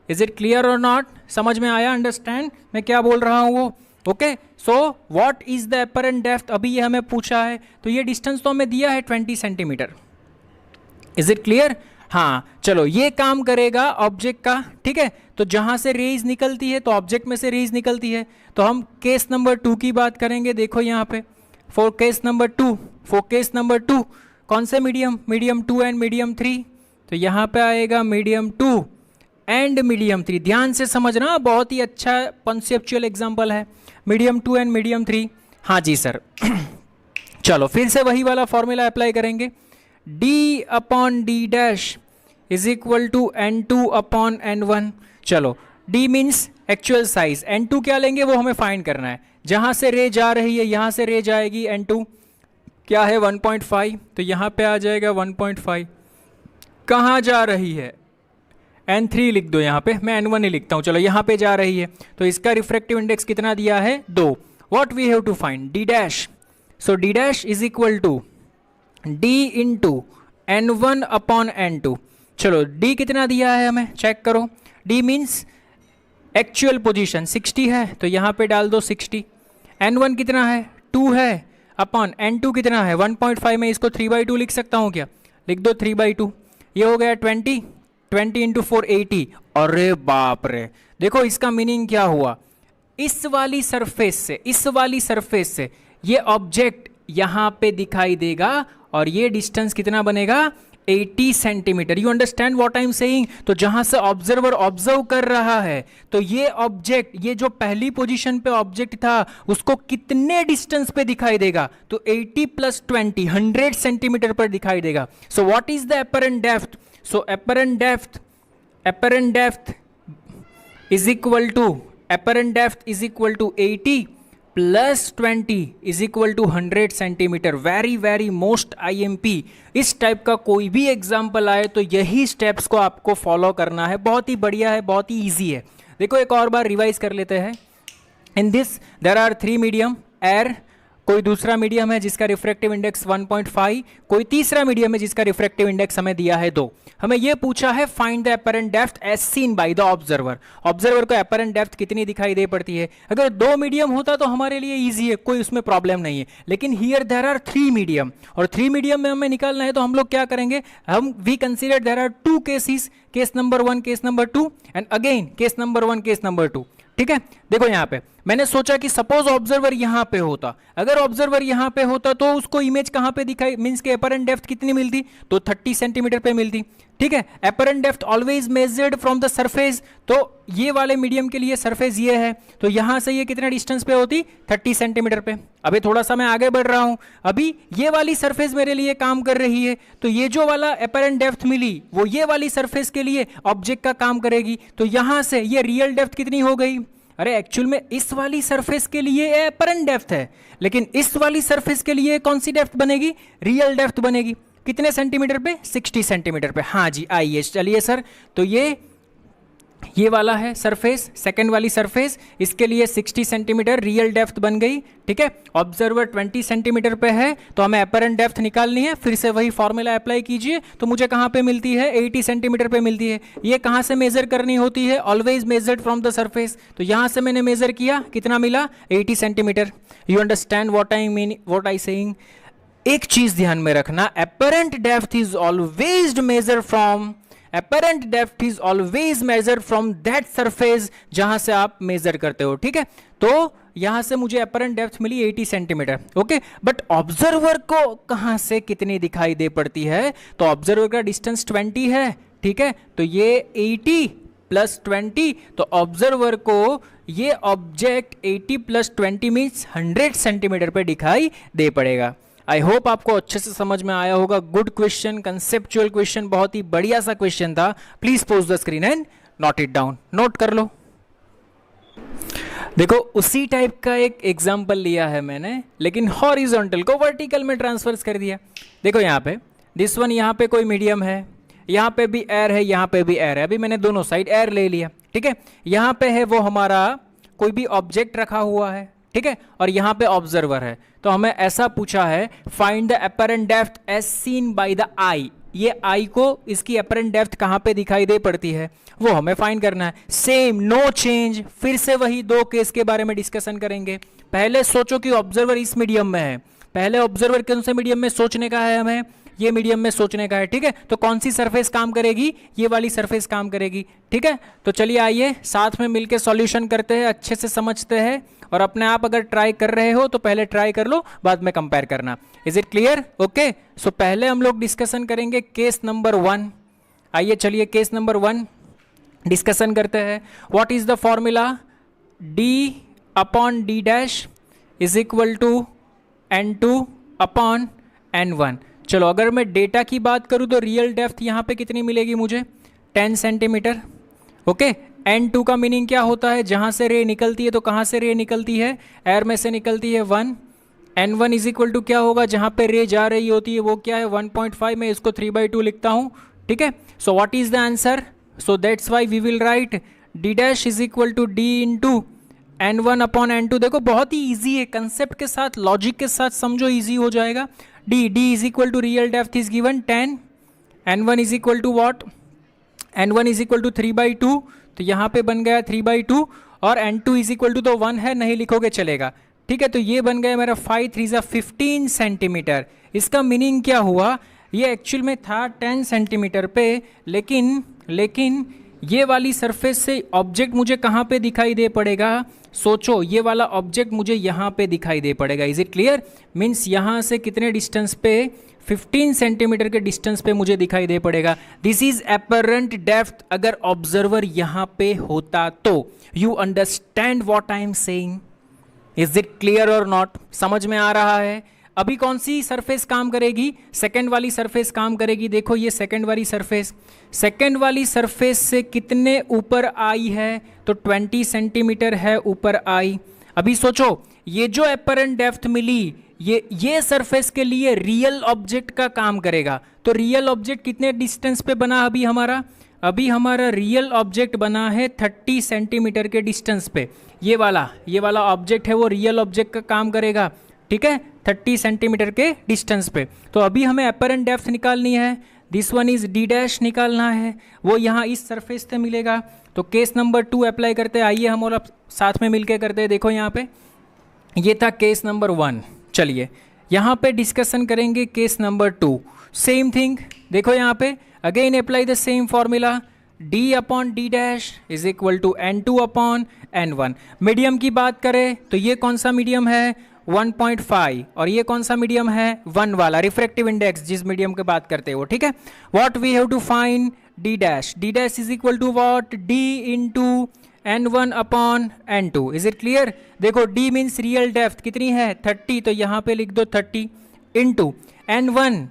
इज इट क्लियर और नॉट, समझ में आया, अंडरस्टैंड मैं क्या बोल रहा हूं वो, okay. So what is the apparent depth, अभी ये हमें पूछा है, तो ये डिस्टेंस तो हमें दिया है 20 सेंटीमीटर। इज इट क्लियर, हाँ चलो ये काम करेगा ऑब्जेक्ट का, ठीक है। तो जहां से रेज निकलती है तो ऑब्जेक्ट में से रेज निकलती है, तो हम केस नंबर 2 की बात करेंगे। देखो यहाँ पे फॉर केस नंबर 2 कौन से मीडियम, मीडियम 2 एंड मीडियम 3, तो यहाँ पे आएगा मीडियम 2 एंड मीडियम 3। ध्यान से समझना, बहुत ही अच्छा कॉन्सेप्चुअल एग्जांपल है, मीडियम 2 एंड मीडियम 3। हाँ जी सर चलो फिर से वही वाला फॉर्मूला अप्लाई करेंगे, d upon D dash is equal to n2 upon n1। चलो d means actual size, n2 क्या लेंगे वो हमें फाइंड करना है, जहां से रे जा रही है यहां से रे जाएगी, n2 क्या है 1.5, तो यहां पे आ जाएगा 1.5, कहां जा रही है n3 लिख दो, यहाँ पे मैं n1 ही लिखता हूँ, चलो यहाँ पे जा रही है, तो इसका रिफ्रैक्टिव इंडेक्स कितना दिया है 2। What we have to find d dash, so d dash is equal to d into n1 upon n2। चलो d कितना दिया है हमें चेक करो, d मीन्स एक्चुअल पोजीशन 60 है, तो यहाँ पे डाल दो 60, n1 कितना है 2 है, अपॉन n2 कितना है 1.5, मैं इसको 3/2 लिख सकता हूँ क्या, लिख दो 3/2, ये हो गया 20 इंटू 4 80। अरे बाप रे, देखो इसका मीनिंग क्या हुआ, इस वाली सरफेस से ये ऑब्जेक्ट यहां पे दिखाई देगा और ये डिस्टेंस कितना बनेगा 80 centimetre. You understand what I am saying, तो जहां से ऑब्जर्वर ऑब्जर्व कर रहा है, तो ये ऑब्जेक्ट, ये जो पहली पोजीशन पे ऑब्जेक्ट था उसको कितने डिस्टेंस पे दिखाई देगा, तो 80 + 20 100 सेंटीमीटर पर दिखाई देगा। So what is the apparent depth, so apparent depth is equal to 80 plus 20 is equal to 100 centimetre. Very very most IMP। इस टाइप का कोई भी एग्जाम्पल आए तो यही स्टेप्स को आपको फॉलो करना है। बहुत ही बढ़िया है, बहुत ही ईजी है। देखो एक और बार रिवाइज कर लेते हैं। In this there are 3 medium, air, कोई दूसरा मीडियम है जिसका रिफ्रैक्टिव इंडेक्स 1.5, कोई तीसरा मीडियम है जिसका रिफ्रैक्टिव इंडेक्स हमें दिया है 2। हमें यह पूछा है find the apparent depth as seen by the observer. Observer को अपरेंट डेप्थ कितनी दिखाई दे पड़ती है। अगर 2 मीडियम होता तो हमारे लिए इजी है, कोई उसमें प्रॉब्लम नहीं है। लेकिन हियर देयर आर 3 मीडियम, और 3 मीडियम में हमें निकालना है तो हम लोग क्या करेंगे, हम we consider there are 2 cases, case number 1, case number 2 and again case number 1, case number 2। ठीक है, देखो यहां पे मैंने सोचा कि सपोज ऑब्जर्वर यहां पे होता, अगर ऑब्जर्वर यहां पे होता तो उसको इमेज कहां पे दिखाई, मींस के अपरेंट डेप्थ कितनी मिलती, तो 30 सेंटीमीटर पे मिलती। ठीक है, apparent depth always measured from the surface, तो ये वाले मीडियम के लिए सरफेस ये है, तो यहां से ये कितने डिस्टेंस पे होती, 30 सेंटीमीटर पे। अभी थोड़ा सा मैं आगे बढ़ रहा हूं, अभी ये वाली सरफेस मेरे लिए काम कर रही है, तो ये जो वाला अपरेंट डेप्थ मिली वो ये वाली सरफेस के लिए ऑब्जेक्ट का काम करेगी। तो यहां से ये रियल डेप्थ कितनी हो गई, अरे एक्चुअल में इस वाली सरफेस के लिए अपरेंट डेप्थ है, लेकिन इस वाली सरफेस के लिए कौन सी डेप्थ बनेगी, रियल डेप्थ बनेगी। कितने सेंटीमीटर पे, 60 सेंटीमीटर पे। हाँ जी, आइए चलिए सर, तो ये वाला है सरफेस, सेकंड वाली सरफेस, इसके लिए 60 सेंटीमीटर रियल डेप्थ बन गई। ठीक है, ऑब्जर्वर 20 सेंटीमीटर पे है, तो हमें अपरेंट डेप्थ निकालनी है। फिर से वही फॉर्मूला अप्लाई कीजिए, तो मुझे कहाँ पे मिलती है, 80 सेंटीमीटर पे मिलती है। ये कहाँ से मेजर करनी होती है, always measured from the surface, तो यहाँ से मैंने मेजर किया, कितना मिला, 80 centimetre. You understand what I mean, what I saying. एक चीज ध्यान में रखना, apparent depth is always measure from, apparent depth is always measured from that surface जहां से आप मेजर करते हो। ठीक है, तो यहां से मुझे apparent depth मिली 80 सेंटीमीटर। ओके, बट ऑब्जर्वर को कहां से कितनी दिखाई दे पड़ती है, तो ऑब्जर्वर का डिस्टेंस 20 है। ठीक है, तो ये 80 प्लस 20, तो ऑब्जर्वर को ये ऑब्जेक्ट 80 प्लस 20 मीन्स 100 सेंटीमीटर पे दिखाई दे पड़ेगा। आई होप आपको अच्छे से समझ में आया होगा। गुड क्वेश्चन, कंसेप्चुअल क्वेश्चन, बहुत ही बढ़िया सा क्वेश्चन था। Please pose the screen and note it down, note कर लो। देखो उसी टाइप का एक एग्जांपल लिया है मैंने, लेकिन हॉरिजॉन्टल को वर्टिकल में ट्रांसफर कर दिया। देखो यहाँ पे दिस वन, यहाँ पे कोई मीडियम है, यहाँ पे भी एयर है, यहाँ पे भी एयर है। अभी मैंने दोनों साइड एयर ले लिया। ठीक है, यहाँ पे है वो हमारा कोई भी ऑब्जेक्ट रखा हुआ है। ठीक है, और यहाँ पे ऑब्जर्वर है, तो हमें ऐसा पूछा है find the apparent depth as seen by the eye. ये आई को इसकी अपरेंट डेप्थ कहाँ पे दिखाई दे पड़ती है, वो हमें फाइंड करना है। सेम, नो चेंज, फिर से वही 2 केस के बारे में डिस्कशन करेंगे। पहले सोचो कि ऑब्जर्वर इस मीडियम में है, पहले ऑब्जर्वर कौन से मीडियम में सोचने का है, हमें ये मीडियम में सोचने का है। ठीक है, तो कौन सी सरफेस काम करेगी, ये वाली सरफेस काम करेगी। ठीक है, तो चलिए आइए साथ में मिलकर सॉल्यूशन करते हैं, अच्छे से समझते हैं। और अपने आप अगर ट्राई कर रहे हो तो पहले ट्राई कर लो, बाद में कंपेयर करना। Is it clear? ओके, सो पहले हम लोग डिस्कशन करेंगे केस नंबर 1। आइए चलिए केस नंबर 1 डिस्कशन करते हैं। What is the formula, d upon d dash is equal to n2 upon n1। चलो अगर मैं डेटा की बात करूं तो रियल डेप्थ यहाँ पे कितनी मिलेगी मुझे, 10 सेंटीमीटर। ओके, n2 का मीनिंग क्या होता है, जहां से रे निकलती है, तो कहां से रे निकलती है, एयर में से निकलती है 1। n1 इज इक्वल टू क्या होगा, जहां पे रे जा रही होती है वो क्या है, 1.5। मैं इसको 3/2 लिखता हूं। ठीक है, so what is the answer, so that's why we will write d dash is equal to d into n1 upon n2। देखो बहुत ही ईजी है, कंसेप्ट के साथ, लॉजिक के साथ समझो, ईजी हो जाएगा। d is equal to real depth is given 10, n1 is equal to what, n1 is equal to 3/2, तो यहाँ पे बन गया 3/2, और n2 इज इक्वल टू तो 1 है, नहीं लिखोगे चलेगा। ठीक है, तो ये बन गया मेरा 5 3 15 सेंटीमीटर। इसका मीनिंग क्या हुआ, ये एक्चुअल में था 10 सेंटीमीटर पे, लेकिन ये वाली सरफेस से ऑब्जेक्ट मुझे कहाँ पे दिखाई दे पड़ेगा, सोचो ये वाला ऑब्जेक्ट मुझे यहाँ पे दिखाई दे पड़ेगा। Is it clear? मीन्स यहाँ से कितने डिस्टेंस पे, 15 सेंटीमीटर के डिस्टेंस पे मुझे दिखाई दे पड़ेगा। दिस इज अपरेंट डेप्थ अगर ऑब्जर्वर यहाँ पे होता तो। You understand what I am saying? Is it clear और नॉट? समझ में आ रहा है? अभी कौन सी सरफेस काम करेगी, सेकेंड वाली सरफेस काम करेगी। देखो ये सेकेंड वाली सरफेस से कितने ऊपर आई है, तो 20 सेंटीमीटर है ऊपर आई। अभी सोचो ये जो एपरेंट डेप्थ मिली ये सरफेस के लिए रियल ऑब्जेक्ट का काम करेगा। तो रियल ऑब्जेक्ट कितने डिस्टेंस पे बना अभी हमारा रियल ऑब्जेक्ट बना है 30 सेंटीमीटर के डिस्टेंस पे। ये वाला ऑब्जेक्ट है वो रियल ऑब्जेक्ट का काम करेगा, ठीक है, 30 सेंटीमीटर के डिस्टेंस पे। तो अभी हमें एपरेंट डेप्थ निकालनी है, this one is d dash निकालना है, वो यहाँ इस सरफेस से मिलेगा। तो केस नंबर 2 अप्लाई करते हैं, आइए हम और साथ में मिलके करते हैं। देखो यहाँ पे ये था केस नंबर 1, चलिए यहाँ पे डिस्कशन करेंगे केस नंबर 2। सेम थिंग, देखो यहाँ पे again apply the same formula, d upon D dash is equal to n2 upon n1। Medium की बात करें तो ये कौन सा मीडियम है 1.5 और ये कौन सा मीडियम है 1 वाला, रिफ्रैक्टिव इंडेक्स जिस मीडियम की बात करते हैं वो, ठीक है। What we have to find d dash is equal to what d into n1 upon n2। Is it clear? देखो d मीन्स रियल डेप्थ कितनी है 30, तो यहाँ पे लिख दो 30 इंटू n1।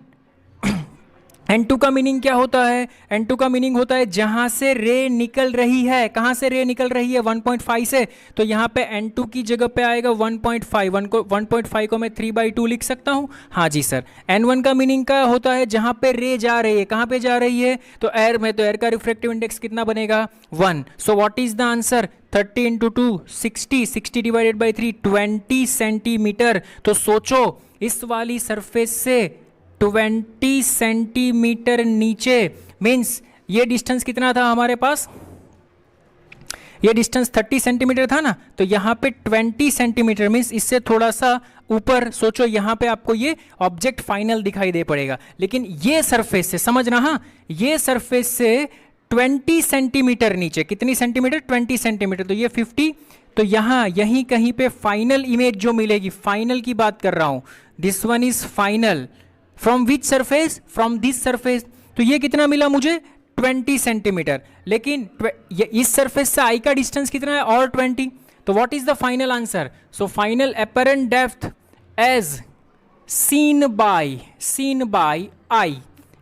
n2 का मीनिंग क्या होता है? n2 का मीनिंग होता है जहां से रे निकल रही है। कहां से रे निकल रही है 1.5 से, तो यहाँ पे n2 की जगह पे आएगा 1.5। 1.5 को मैं 3/2 लिख सकता हूं, हाँ जी सर। n1 का मीनिंग क्या होता है? जहां पे रे जा रही है। कहां पे जा रही है? तो एयर में, तो एयर का रिफ्रैक्टिव इंडेक्स कितना बनेगा 1। सो what is the answer? 30 into 2 60, 60 divided by 3 20 centimetre. तो सोचो इस वाली सरफेस से 20 सेंटीमीटर नीचे, मीन्स ये डिस्टेंस कितना था हमारे पास? ये डिस्टेंस 30 सेंटीमीटर था ना, तो यहाँ पे 20 सेंटीमीटर मीन्स इससे थोड़ा सा ऊपर। सोचो यहाँ पे आपको ये ऑब्जेक्ट फाइनल दिखाई दे पड़ेगा, लेकिन ये सरफेस से, समझना हाँ, ये सरफेस से 20 सेंटीमीटर नीचे, कितनी सेंटीमीटर 20 सेंटीमीटर, तो ये 50। तो यहाँ यहीं कहीं पे फाइनल इमेज जो मिलेगी, फाइनल की बात कर रहा हूँ, this one is final from which surface? From this surface. तो ये कितना मिला मुझे 20 सेंटीमीटर, लेकिन इस सरफेस से आई का डिस्टेंस कितना है और 20। तो what is the final answer? So final apparent depth as seen by eye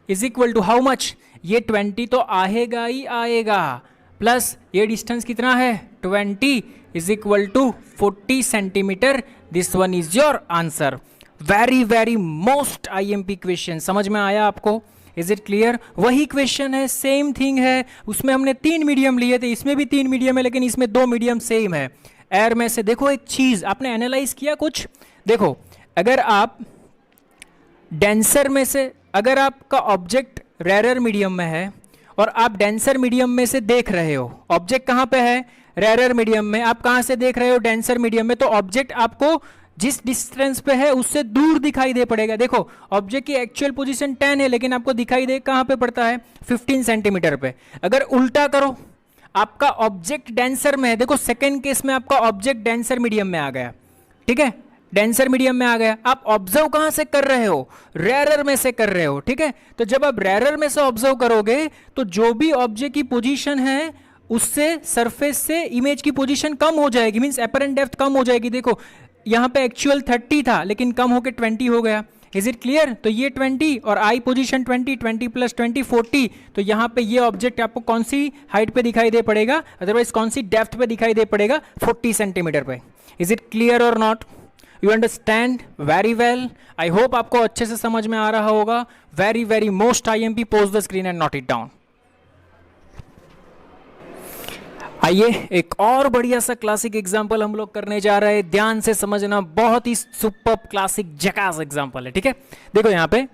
is equal to how much? ये 20 तो आएगा ही आएगा, प्लस ये डिस्टेंस कितना है 20 is equal to 40 centimetre. This one is your answer. Very most IMP question, समझ में आया आपको? Is it clear? वही क्वेश्चन है, सेम थिंग है। उसमें हमने 3 मीडियम लिए थे, इसमें भी 3 मीडियम है, लेकिन इसमें 2 मीडियम सेम है। एयर में से देखो एक चीज आपने एनालाइज किया कुछ? देखो अगर आप डेंसर में से, अगर आपका ऑब्जेक्ट रेयर मीडियम में है और आप डेंसर मीडियम में से देख रहे हो, ऑब्जेक्ट कहां पे है? रेयर मीडियम में। आप कहां से देख रहे हो? डेंसर मीडियम में। तो ऑब्जेक्ट आपको जिस डिस्टेंस पे है उससे दूर दिखाई दे पड़ेगा। देखो ऑब्जेक्ट की एक्चुअल पोजीशन 10 है, लेकिन आपको दिखाई दे कहां पे पड़ता है 15 सेंटीमीटर पे। अगर उल्टा करो, आपका ऑब्जेक्ट डेंसर में है, देखो सेकंड केस में आपका ऑब्जेक्ट डेंसर मीडियम में आ गया, ठीक है, डेंसर मीडियम में आ गया। आप ऑब्जर्व कहां से कर रहे हो? रेयर में से कर रहे हो, ठीक है। तो जब आप रेयर में से ऑब्जर्व करोगे तो जो भी ऑब्जेक्ट की पोजीशन है उससे सरफेस से इमेज की पोजीशन कम हो जाएगी, मींस एपरेंट डेप्थ कम हो जाएगी। देखो यहाँ पे एक्चुअल 30 था, लेकिन कम होकर 20 हो गया। Is it clear? तो ये 20 और आई पोजीशन 20 प्लस 20 40। तो यहाँ पे ये ऑब्जेक्ट आपको कौन सी हाइट पे दिखाई दे पड़ेगा, अदरवाइज कौन सी डेप्थ पे दिखाई दे पड़ेगा 40 सेंटीमीटर पे। इज इट क्लियर और not? You understand very well. I hope आपको अच्छे से समझ में आ रहा होगा। Very most IMP, pose the screen and note it down. आइए एक और बढ़िया सा क्लासिक एग्जाम्पल हम लोग करने जा रहे हैं। ध्यान से समझना, बहुत ही सुपर क्लासिक जकास एग्जाम्पल है, ठीक है। देखो यहाँ पे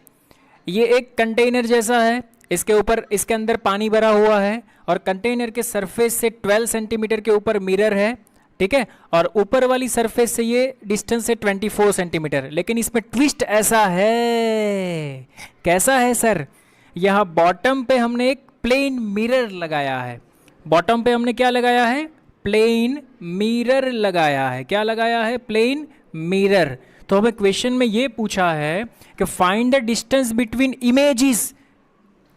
ये एक कंटेनर जैसा है, इसके ऊपर, इसके अंदर पानी भरा हुआ है और कंटेनर के सरफेस से 12 सेंटीमीटर के ऊपर मिरर है, ठीक है, और ऊपर वाली सरफेस से ये डिस्टेंस है 24 सेंटीमीटर। लेकिन इसमें ट्विस्ट ऐसा है, कैसा है सर? यहाँ बॉटम पे हमने एक प्लेन मिरर लगाया है। बॉटम पे हमने क्या लगाया है? प्लेन मिरर लगाया है। क्या लगाया है? Plane mirror. तो हमें क्वेश्चन में ये पूछा है कि find the distance between images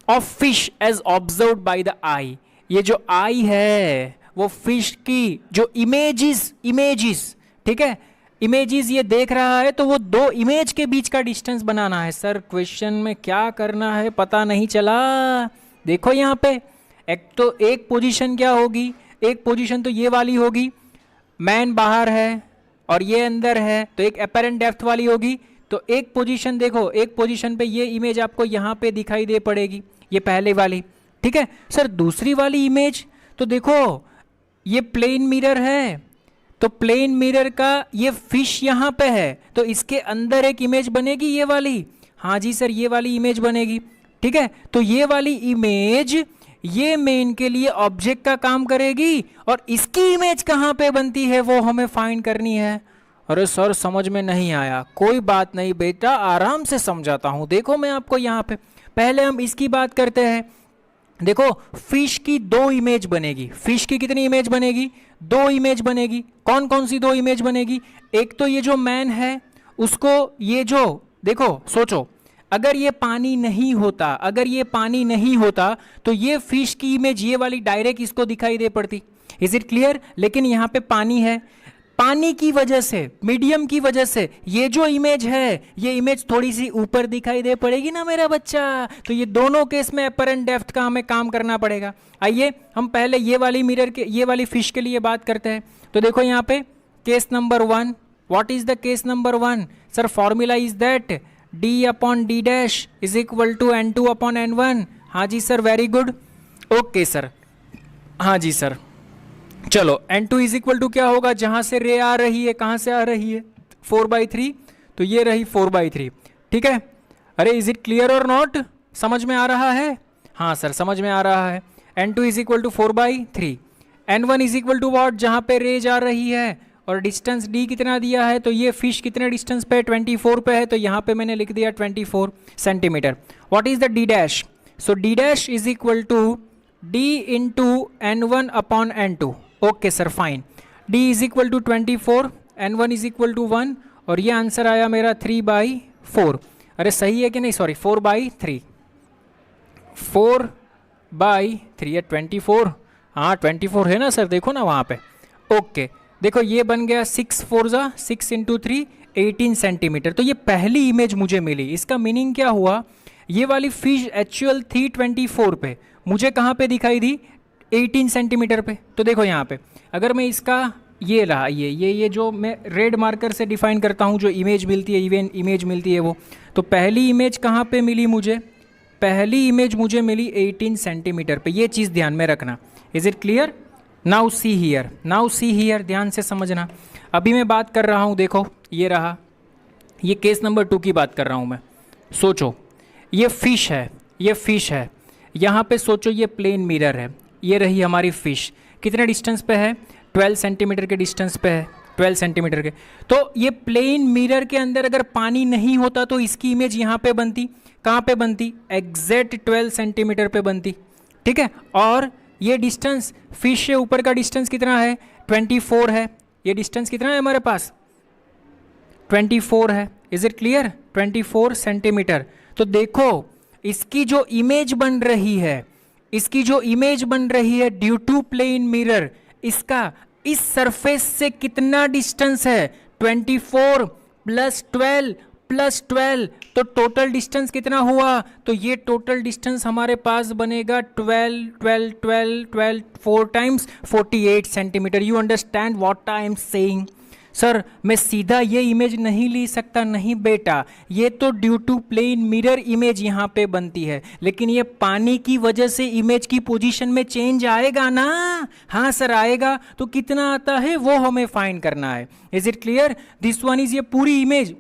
of fish as observed by the eye. ये जो आई है वो फिश की जो इमेजेस, ठीक है, इमेजेस ये देख रहा है, तो वो 2 इमेज के बीच का डिस्टेंस बनाना है। सर क्वेश्चन में क्या करना है पता नहीं चला। देखो यहाँ पे एक पोजीशन क्या होगी? एक पोजीशन तो ये वाली होगी, मैन बाहर है, और ये अंदर है, तो एक अपेरेंट डेप्थ वाली होगी। तो एक पोजीशन देखो, एक पोजीशन पे ये इमेज आपको यहाँ पे दिखाई दे पड़ेगी, ये पहले वाली, ठीक है सर। दूसरी वाली इमेज तो देखो, ये प्लेन मिरर है, तो प्लेन मिरर का ये फिश यहाँ पे है, तो इसके अंदर एक इमेज बनेगी ये वाली। हाँ जी सर, ये वाली इमेज बनेगी, ठीक है। तो ये वाली इमेज ये मेन के लिए ऑब्जेक्ट का काम करेगी, और इसकी इमेज कहाँ पे बनती है वो हमें फाइंड करनी है। अरे सर समझ में नहीं आया, कोई बात नहीं बेटा, आराम से समझाता हूँ। देखो मैं आपको यहाँ पे, पहले हम इसकी बात करते हैं। देखो फिश की दो इमेज बनेगी। फिश की कितनी इमेज बनेगी? दो इमेज बनेगी। कौन कौन सी दो इमेज बनेगी? एक तो ये जो मैन है उसको, ये जो देखो सोचो, अगर ये पानी नहीं होता, अगर ये पानी नहीं होता तो ये फिश की इमेज ये वाली डायरेक्ट इसको दिखाई दे पड़ती। Is it clear? लेकिन यहाँ पे पानी है, पानी की वजह से, मीडियम की वजह से ये जो इमेज है, ये इमेज थोड़ी सी ऊपर दिखाई दे पड़ेगी ना मेरा बच्चा। तो ये दोनों केस में अपेरेंट डेप्थ का हमें काम करना पड़ेगा। आइए हम पहले ये वाली मिरर के, ये वाली फिश के लिए बात करते हैं। तो देखो यहाँ पे case number 1, what is the case number 1? Sir formula is that d upon d dash is equal to n2 upon n1। हाँ जी sir, very good, okay sir, हाँ जी सर। चलो n2 इज इक्वल टू क्या होगा, जहां से रे आ रही है, कहां से आ रही है? 4/3, तो ये रही 4/3, ठीक है। अरे इज इट क्लियर और नॉट? समझ में आ रहा है? हाँ सर समझ में आ रहा है। n2 is equal to 4/3, n1 is equal to what, जहां पे रे जा रही है, और डिस्टेंस d कितना दिया है, तो ये फिश कितने डिस्टेंस पे है? 24 पे है, तो यहाँ पे मैंने लिख दिया 24 centimetre. What is the d dash? So d dash is equal to d into n1 upon n2। Okay sir fine, d is equal to 24, n1 is equal to 1, और ये आंसर आया मेरा 3/4। अरे सही है कि नहीं? सॉरी 4/3, 4/3 है 24, हाँ 24 है ना सर, देखो ना वहाँ पे। ओके देखो ये बन गया 6 4 जा 6 इंटू 3 18 सेंटीमीटर। तो ये पहली इमेज मुझे मिली। इसका मीनिंग क्या हुआ, ये वाली फिश एक्चुअल थी 24 पे, मुझे कहाँ पे दिखाई दी? 18 सेंटीमीटर पे। तो देखो यहाँ पे अगर मैं इसका ये रहा, ये जो मैं रेड मार्कर से डिफाइन करता हूँ, जो इमेज मिलती है, इवन इमेज मिलती है वो, तो पहली इमेज कहाँ पे मिली मुझे? पहली इमेज मुझे मिली 18 सेंटीमीटर पे। ये चीज़ ध्यान में रखना। Is it clear? Now see here, now see here, ध्यान से समझना। अभी मैं बात कर रहा हूँ, देखो ये रहा, ये केस नंबर 2 की बात कर रहा हूँ मैं। सोचो ये फिश है, ये फिश है, यहाँ पे सोचो ये प्लेन मिरर है, ये रही हमारी फिश, कितने डिस्टेंस पे है? 12 सेंटीमीटर के डिस्टेंस पे है, 12 सेंटीमीटर के। तो ये प्लेन मिरर के अंदर अगर पानी नहीं होता तो इसकी इमेज यहाँ पे बनती, कहाँ पे बनती? एग्जैक्ट 12 सेंटीमीटर पे बनती, ठीक है। और ये डिस्टेंस फिश से ऊपर का डिस्टेंस कितना है? 24 है। ये डिस्टेंस कितना है हमारे पास? 24 है। Is it clear? 24 सेंटीमीटर। तो देखो इसकी जो इमेज बन रही है, इसकी जो इमेज बन रही है ड्यू टू प्लेन मिरर, इसका इस सरफेस से कितना डिस्टेंस है? 24 प्लस 12 प्लस 12, तो टोटल डिस्टेंस कितना हुआ? तो ये टोटल डिस्टेंस हमारे पास बनेगा 12 12 12 12 4 times 48 centimetre. You understand what I am saying? Sir मैं सीधा ये इमेज नहीं ले सकता, नहीं बेटा, ये तो due to plane mirror image यहाँ पे बनती है, लेकिन ये पानी की वजह से इमेज की पोजीशन में चेंज आएगा ना? हाँ सर आएगा। तो कितना आता है वो हमें फाइंड करना है। Is it clear? This one is ये पूरी इमेज।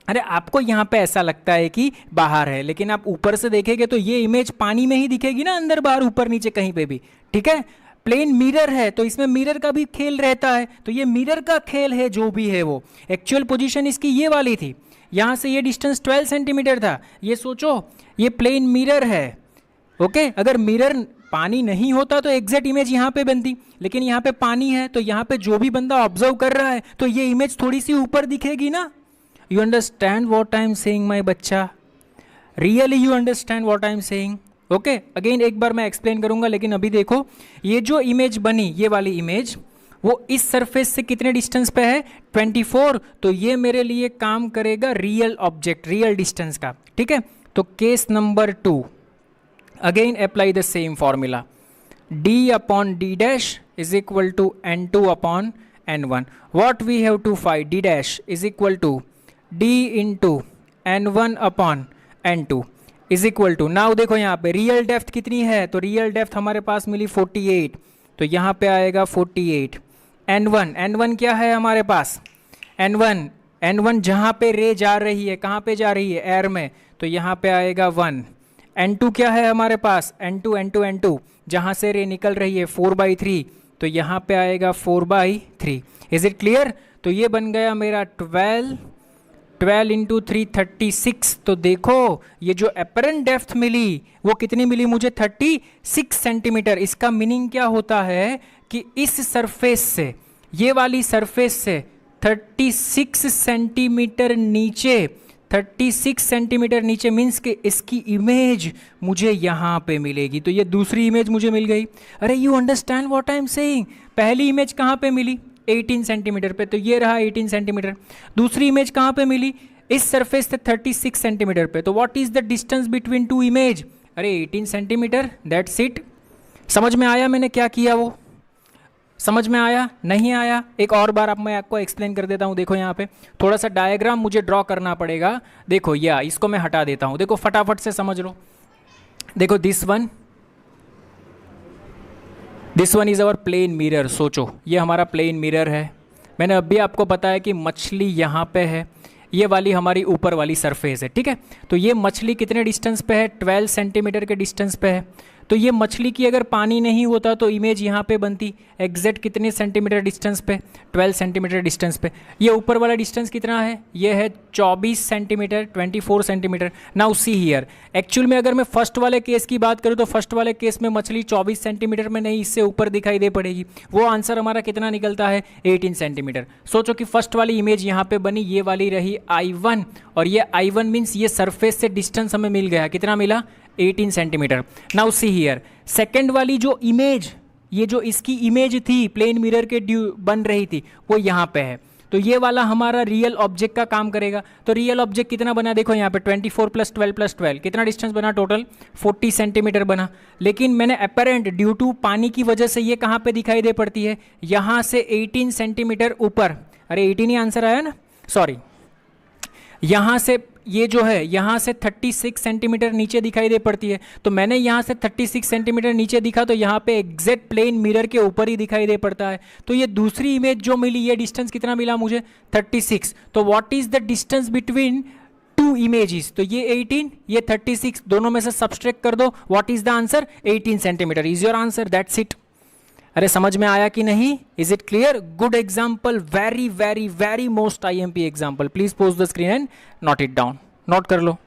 अरे आपको यहाँ पे ऐसा लगता है कि बाहर है, लेकिन आप ऊपर से देखेंगे तो ये इमेज पानी में ही दिखेगी ना, अंदर बाहर ऊपर नीचे कहीं पे भी, ठीक है। प्लेन मिरर है तो इसमें मिरर का भी खेल रहता है, तो ये मिरर का खेल है जो भी है वो। एक्चुअल पोजीशन इसकी ये वाली थी, यहाँ से ये डिस्टेंस 12 सेंटीमीटर था। ये सोचो ये प्लेन मिरर है, ओके। अगर मिरर पानी नहीं होता तो एग्जैक्ट इमेज यहाँ पे बनती, लेकिन यहाँ पे पानी है, तो यहाँ पे जो भी बंदा ऑब्जर्व कर रहा है तो ये इमेज थोड़ी सी ऊपर दिखेगी ना। You understand what I am saying my बच्चा? Really you understand what I am saying? Okay again एक बार मैं एक्सप्लेन करूंगा, लेकिन अभी देखो ये जो इमेज बनी, ये वाली इमेज, वो इस सरफेस से कितने डिस्टेंस पे है? 24। तो ये मेरे लिए काम करेगा रियल ऑब्जेक्ट, रियल डिस्टेंस का, ठीक है। तो case number 2, again apply the same formula, d upon d dash is equal to n2 upon n1. What we have to find, d dash is equal to d into n1 upon n2 is equal to, now देखो यहाँ पे real depth कितनी है, तो real depth हमारे पास मिली 48, तो यहाँ पे आएगा 48. n1 क्या है हमारे पास, n1 जहाँ पे रे जा रही है, कहाँ पे जा रही है, एयर में, तो यहाँ पे आएगा 1. n2 क्या है हमारे पास, n2 जहाँ से रे निकल रही है 4/3, तो यहाँ पे आएगा 4/3. Is it clear? तो ये बन गया मेरा 12 इंटू 3 36. तो देखो ये जो अपरेंट डेप्थ मिली वो कितनी मिली मुझे, 36 सेंटीमीटर. इसका मीनिंग क्या होता है कि इस सरफेस से, ये वाली सरफेस से 36 सेंटीमीटर नीचे, 36 सेंटीमीटर नीचे मीन्स कि इसकी इमेज मुझे यहाँ पे मिलेगी. तो ये दूसरी इमेज मुझे मिल गई. अरे you understand what I am saying? पहली इमेज कहाँ पे मिली, 18 सेंटीमीटर पे, तो ये रहा 18 सेंटीमीटर. दूसरी इमेज कहाँ पे मिली, इस सरफेस से 36 सेंटीमीटर पे. तो what is the distance between two image, अरे 18 सेंटीमीटर. That's it. समझ में आया मैंने क्या किया, वो समझ में आया? नहीं आया? एक और बार अब मैं आपको एक्सप्लेन कर देता हूँ. देखो यहाँ पे थोड़ा सा डायग्राम मुझे ड्रॉ करना पड़ेगा. देखो या इसको मैं हटा देता हूँ. देखो फटाफट से समझ लो. देखो this one is our plane mirror. सोचो ये हमारा प्लेन मिरर है. मैंने अभी आपको बताया कि मछली यहाँ पे है, ये वाली हमारी ऊपर वाली सरफेस है, ठीक है. तो ये मछली कितने डिस्टेंस पे है, 12 सेंटीमीटर के डिस्टेंस पे है. तो ये मछली की अगर पानी नहीं होता तो इमेज यहाँ पे बनती एग्जैक्ट कितने सेंटीमीटर डिस्टेंस पे, 12 सेंटीमीटर डिस्टेंस पे. ये ऊपर वाला डिस्टेंस कितना है, ये है 24 centimetre, 24 centimetre. Now see here, actual में अगर मैं फर्स्ट वाले केस की बात करूँ तो फर्स्ट वाले केस में मछली 24 सेंटीमीटर में नहीं, इससे ऊपर दिखाई दे पड़ेगी. वो आंसर हमारा कितना निकलता है, 18 सेंटीमीटर. सोचो कि फर्स्ट वाली इमेज यहाँ पे बनी, ये वाली रही I1, और ये I1 मीन्स ये सरफेस से डिस्टेंस हमें मिल गया, कितना मिला, 18 centimetre. Now see here, second वाली जो इमेज, ये जो इसकी इमेज थी प्लेन मिरर के बन रही थी, वो यहाँ पे है. तो ये वाला हमारा रियल ऑब्जेक्ट का काम करेगा. तो रियल ऑब्जेक्ट कितना बना, देखो यहाँ पे 24 + 12 + 12 कितना डिस्टेंस बना, टोटल 40 सेंटीमीटर बना. लेकिन मैंने अपेरेंट ड्यू टू पानी की वजह से ये कहाँ पे दिखाई दे पड़ती है, यहाँ से 18 सेंटीमीटर ऊपर. अरे 18 ही आंसर आया ना, सॉरी. यहाँ से ये जो है यहाँ से 36 सेंटीमीटर नीचे दिखाई दे पड़ती है. तो मैंने यहाँ से 36 सेंटीमीटर नीचे दिखा तो यहाँ पे एग्जैक्ट प्लेन मिरर के ऊपर ही दिखाई दे पड़ता है. तो ये दूसरी इमेज जो मिली, ये डिस्टेंस कितना मिला मुझे, 36. तो what is the distance between two images, तो ये 18, ये 36, दोनों में से सब्सट्रैक्ट कर दो. What is the answer, 18 centimetre is your answer. That's it. अरे समझ में आया कि नहीं, is it clear? Good example, very very very most IMP example. Please pose the screen and note it down. Note कर लो.